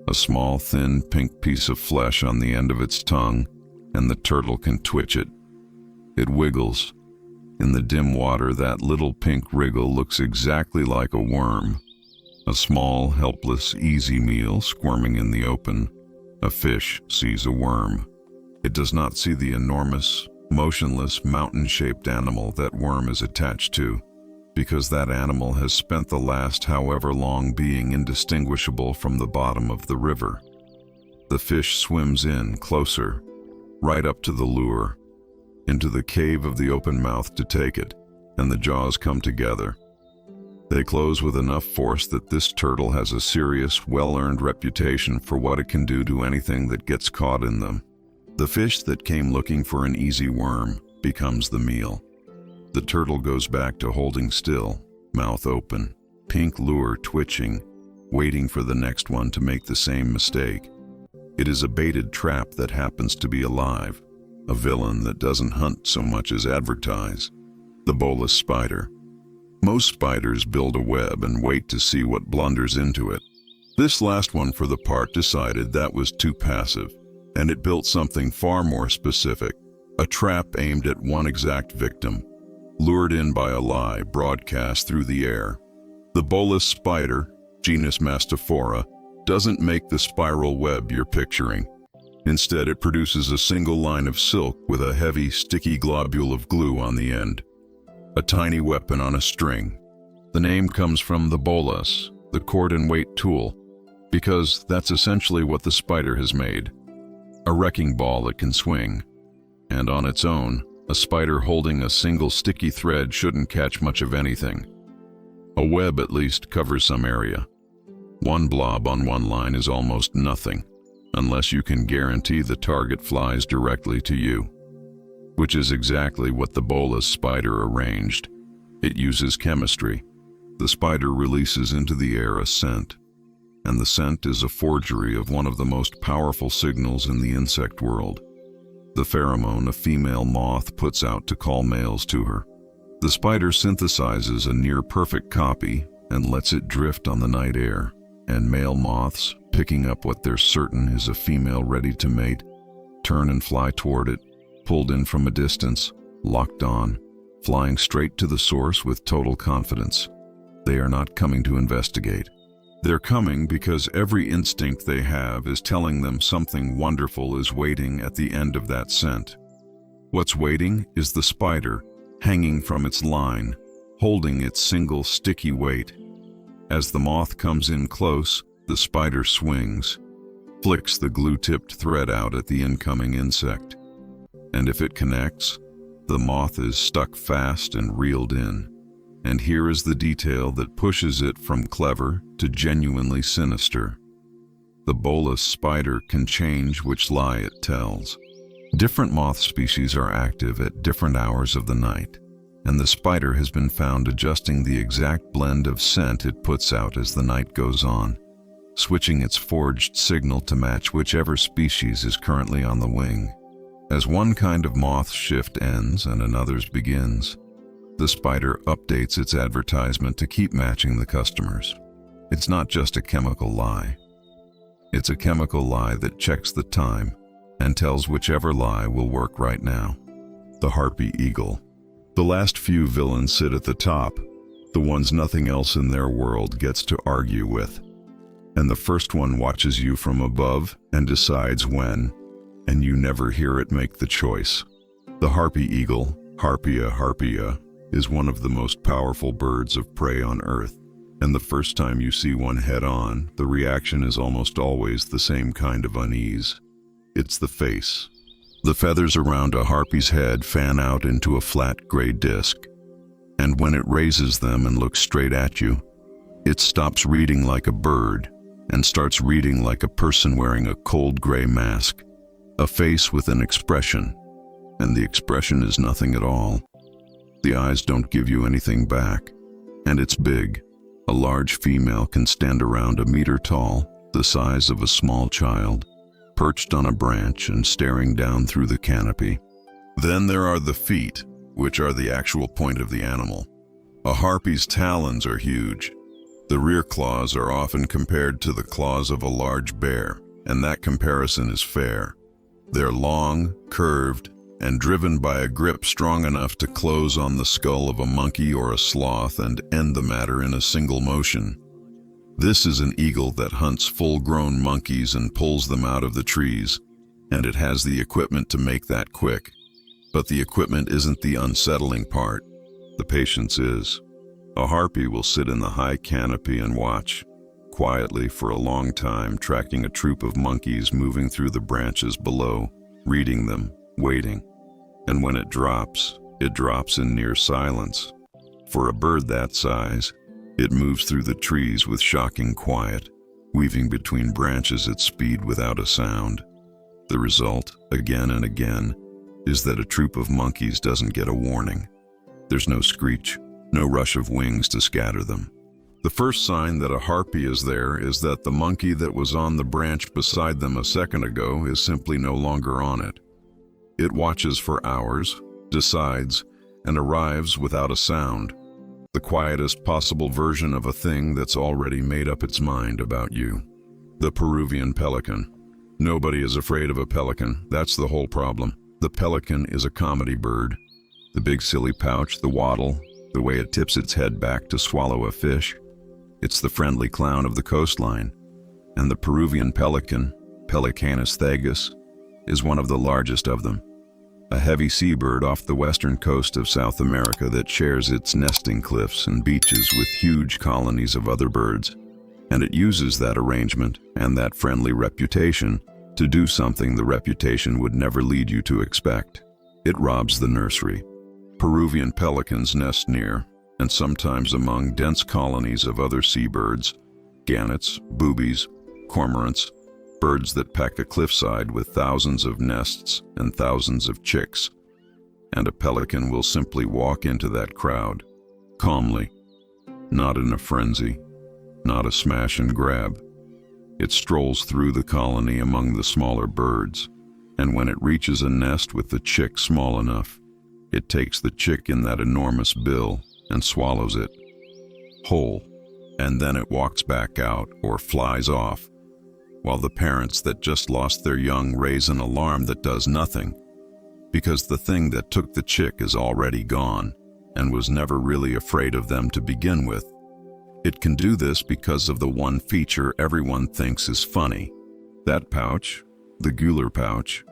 a small, thin, pink piece of flesh on the end of its tongue, and the turtle can twitch it. It wiggles. In the dim water, that little pink wriggle looks exactly like a worm. A small, helpless, easy meal squirming in the open. A fish sees a worm. It does not see the enormous, motionless, mountain-shaped animal that worm is attached to, because that animal has spent the last however long being indistinguishable from the bottom of the river. The fish swims in, closer, right up to the lure, into the cave of the open mouth to take it, and the jaws come together. They close with enough force that this turtle has a serious, well-earned reputation for what it can do to anything that gets caught in them. The fish that came looking for an easy worm becomes the meal. The turtle goes back to holding still, mouth open, pink lure twitching, waiting for the next one to make the same mistake. It is a baited trap that happens to be alive, a villain that doesn't hunt so much as advertise. The bolus spider. Most spiders build a web and wait to see what blunders into it. This last one for the part decided that was too passive, and it built something far more specific, a trap aimed at one exact victim, lured in by a lie broadcast through the air. The bolus spider, genus Mastophora, doesn't make the spiral web you're picturing. Instead, it produces a single line of silk with a heavy, sticky globule of glue on the end. A tiny weapon on a string. The name comes from the bolus, the cord and weight tool, because that's essentially what the spider has made. A wrecking ball that can swing. And on its own, a spider holding a single sticky thread shouldn't catch much of anything. A web at least covers some area. One blob on one line is almost nothing, unless you can guarantee the target flies directly to you. Which is exactly what the bolus spider arranged. It uses chemistry. The spider releases into the air a scent, and the scent is a forgery of one of the most powerful signals in the insect world. The pheromone a female moth puts out to call males to her. The spider synthesizes a near-perfect copy and lets it drift on the night air, and male moths, picking up what they're certain is a female ready to mate, turn and fly toward it, pulled in from a distance, locked on, flying straight to the source with total confidence. They are not coming to investigate. They're coming because every instinct they have is telling them something wonderful is waiting at the end of that scent. What's waiting is the spider, hanging from its line, holding its single sticky weight. As the moth comes in close, the spider swings, flicks the glue-tipped thread out at the incoming insect. And if it connects, the moth is stuck fast and reeled in. And here is the detail that pushes it from clever to genuinely sinister. The bolus spider can change which lie it tells. Different moth species are active at different hours of the night, and the spider has been found adjusting the exact blend of scent it puts out as the night goes on, switching its forged signal to match whichever species is currently on the wing. As one kind of moth's shift ends and another's begins, the spider updates its advertisement to keep matching the customers. It's not just a chemical lie. It's a chemical lie that checks the time and tells whichever lie will work right now. The harpy eagle. The last few villains sit at the top, the ones nothing else in their world gets to argue with. And the first one watches you from above and decides when, and you never hear it make the choice. The harpy eagle, Harpia is one of the most powerful birds of prey on Earth, and the first time you see one head-on, the reaction is almost always the same kind of unease. It's the face. The feathers around a harpy's head fan out into a flat gray disc, and when it raises them and looks straight at you, it stops reading like a bird and starts reading like a person wearing a cold gray mask, a face with an expression, and the expression is nothing at all. The eyes don't give you anything back, and it's big. A large female can stand around a meter tall, the size of a small child, perched on a branch and staring down through the canopy. Then there are the feet, which are the actual point of the animal. A harpy's talons are huge. The rear claws are often compared to the claws of a large bear, and that comparison is fair. They're long, curved, and driven by a grip strong enough to close on the skull of a monkey or a sloth and end the matter in a single motion. This is an eagle that hunts full-grown monkeys and pulls them out of the trees, and it has the equipment to make that quick. But the equipment isn't the unsettling part. The patience is. A harpy will sit in the high canopy and watch, quietly for a long time, tracking a troop of monkeys moving through the branches below, reading them, waiting. And when it drops in near silence. For a bird that size, it moves through the trees with shocking quiet, weaving between branches at speed without a sound. The result, again and again, is that a troop of monkeys doesn't get a warning. There's no screech, no rush of wings to scatter them. The first sign that a harpy is there is that the monkey that was on the branch beside them a second ago is simply no longer on it. It watches for hours, decides, and arrives without a sound, the quietest possible version of a thing that's already made up its mind about you. The Peruvian pelican. Nobody is afraid of a pelican, that's the whole problem. The pelican is a comedy bird. The big silly pouch, the waddle, the way it tips its head back to swallow a fish. It's the friendly clown of the coastline. And the Peruvian pelican, Pelecanus thagus, is one of the largest of them. A heavy seabird off the western coast of South America that shares its nesting cliffs and beaches with huge colonies of other birds. And it uses that arrangement and that friendly reputation to do something the reputation would never lead you to expect. It robs the nursery. Peruvian pelicans nest near, and sometimes among, dense colonies of other seabirds, gannets, boobies, cormorants, birds that peck a cliffside with thousands of nests and thousands of chicks. And a pelican will simply walk into that crowd, calmly, not in a frenzy, not a smash and grab. It strolls through the colony among the smaller birds, and when it reaches a nest with the chick small enough, it takes the chick in that enormous bill and swallows it whole, and then it walks back out or flies off, while the parents that just lost their young raise an alarm that does nothing, because the thing that took the chick is already gone and was never really afraid of them to begin with. It can do this because of the one feature everyone thinks is funny. That pouch, the gular pouch,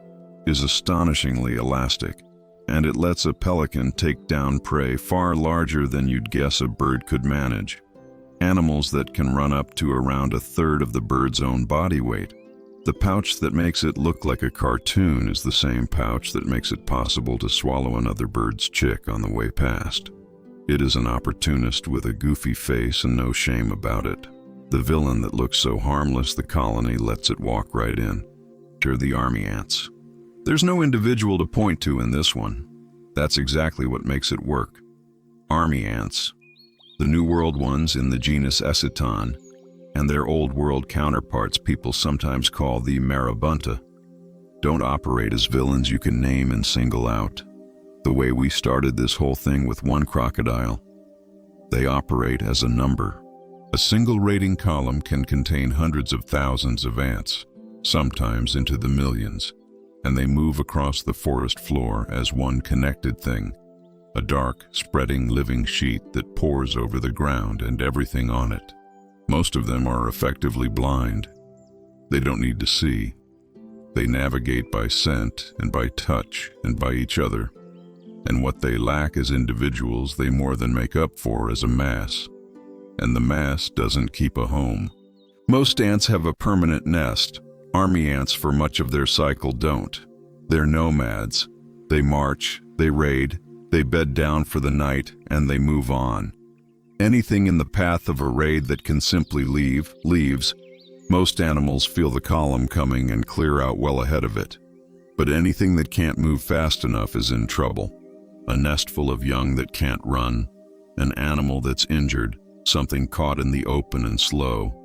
is astonishingly elastic, and it lets a pelican take down prey far larger than you'd guess a bird could manage. Animals that can run up to around a third of the bird's own body weight. The pouch that makes it look like a cartoon is the same pouch that makes it possible to swallow another bird's chick on the way past. It is an opportunist with a goofy face and no shame about it. The villain that looks so harmless the colony lets it walk right in. They're the army ants. There's no individual to point to in this one. That's exactly what makes it work. Army ants. The New World ones in the genus Eciton, and their Old World counterparts people sometimes call the Marabunta, don't operate as villains you can name and single out, the way we started this whole thing with one crocodile. They operate as a number. A single rating column can contain hundreds of thousands of ants, sometimes into the millions, and they move across the forest floor as one connected thing. A dark, spreading, living sheet that pours over the ground and everything on it. Most of them are effectively blind. They don't need to see. They navigate by scent and by touch and by each other. And what they lack as individuals, they more than make up for as a mass. And the mass doesn't keep a home. Most ants have a permanent nest. Army ants for much of their cycle don't. They're nomads. They march, they raid, they bed down for the night, and they move on. Anything in the path of a raid that can simply leave, leaves. Most animals feel the column coming and clear out well ahead of it. But anything that can't move fast enough is in trouble. A nest full of young that can't run, an animal that's injured, something caught in the open and slow.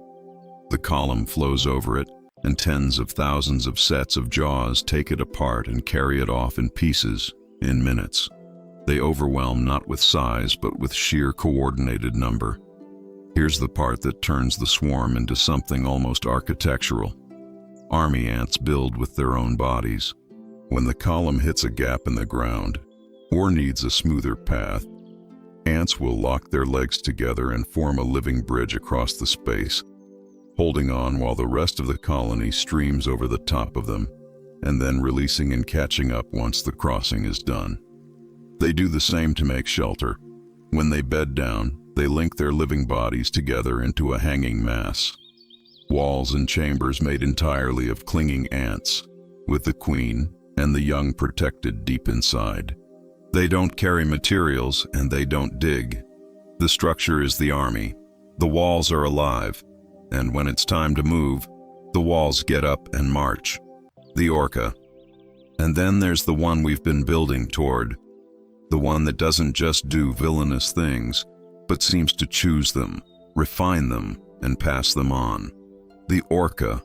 The column flows over it, and tens of thousands of sets of jaws take it apart and carry it off in pieces, in minutes. They overwhelm not with size, but with sheer coordinated number. Here's the part that turns the swarm into something almost architectural. Army ants build with their own bodies. When the column hits a gap in the ground, or needs a smoother path, ants will lock their legs together and form a living bridge across the space, holding on while the rest of the colony streams over the top of them, and then releasing and catching up once the crossing is done. They do the same to make shelter. When they bed down, they link their living bodies together into a hanging mass. Walls and chambers made entirely of clinging ants, with the queen and the young protected deep inside. They don't carry materials and they don't dig. The structure is the army. The walls are alive, and when it's time to move, the walls get up and march. The orca. And then there's the one we've been building toward. The one that doesn't just do villainous things, but seems to choose them, refine them, and pass them on. The orca,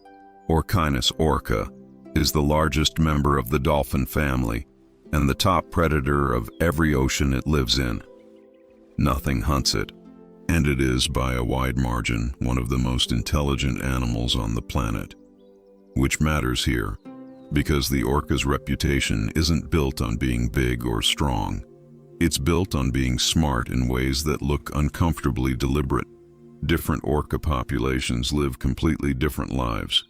Orcinus orca, is the largest member of the dolphin family and the top predator of every ocean it lives in. Nothing hunts it, and it is, by a wide margin, one of the most intelligent animals on the planet. Which matters here, because the orca's reputation isn't built on being big or strong. It's built on being smart in ways that look uncomfortably deliberate. Different orca populations live completely different lives.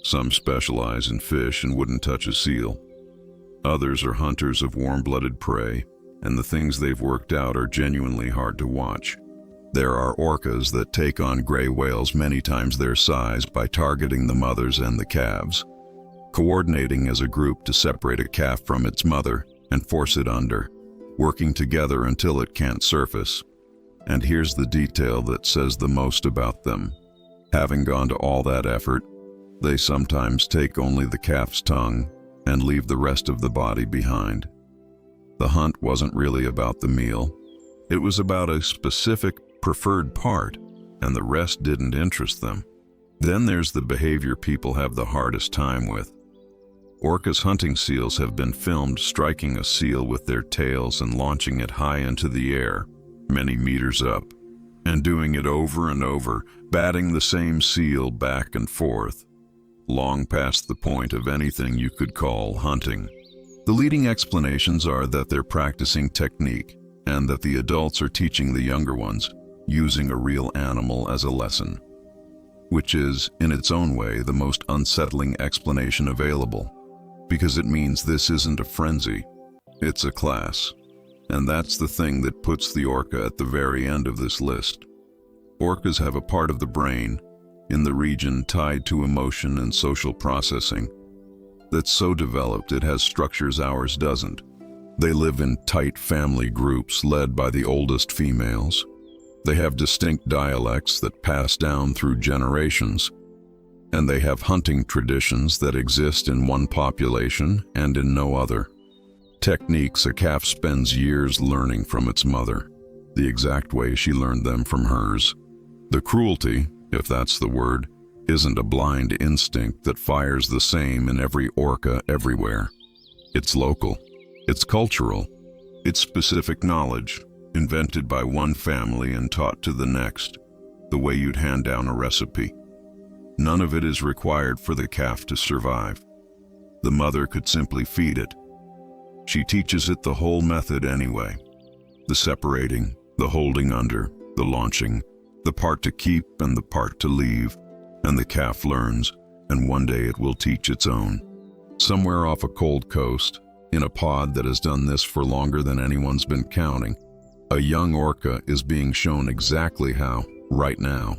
Some specialize in fish and wouldn't touch a seal. Others are hunters of warm-blooded prey, and the things they've worked out are genuinely hard to watch. There are orcas that take on gray whales many times their size by targeting the mothers and the calves, coordinating as a group to separate a calf from its mother and force it under, working together until it can't surface. And here's the detail that says the most about them. Having gone to all that effort, they sometimes take only the calf's tongue and leave the rest of the body behind. The hunt wasn't really about the meal. It was about a specific preferred part, and the rest didn't interest them. Then there's the behavior people have the hardest time with. Orcas hunting seals have been filmed striking a seal with their tails and launching it high into the air, many meters up, and doing it over and over, batting the same seal back and forth, long past the point of anything you could call hunting. The leading explanations are that they're practicing technique, and that the adults are teaching the younger ones, using a real animal as a lesson, which is, in its own way, the most unsettling explanation available, because it means this isn't a frenzy, it's a class. And that's the thing that puts the orca at the very end of this list. Orcas have a part of the brain, in the region tied to emotion and social processing, that's so developed it has structures ours doesn't. They live in tight family groups led by the oldest females. They have distinct dialects that pass down through generations, and they have hunting traditions that exist in one population and in no other. Techniques a calf spends years learning from its mother, the exact way she learned them from hers. The cruelty, if that's the word, isn't a blind instinct that fires the same in every orca everywhere. It's local, it's cultural, it's specific knowledge, invented by one family and taught to the next, the way you'd hand down a recipe. None of it is required for the calf to survive. The mother could simply feed it. She teaches it the whole method anyway. The separating, the holding under, the launching, the part to keep and the part to leave, and the calf learns, and one day it will teach its own. Somewhere off a cold coast, in a pod that has done this for longer than anyone's been counting. A young orca is being shown exactly how, right now.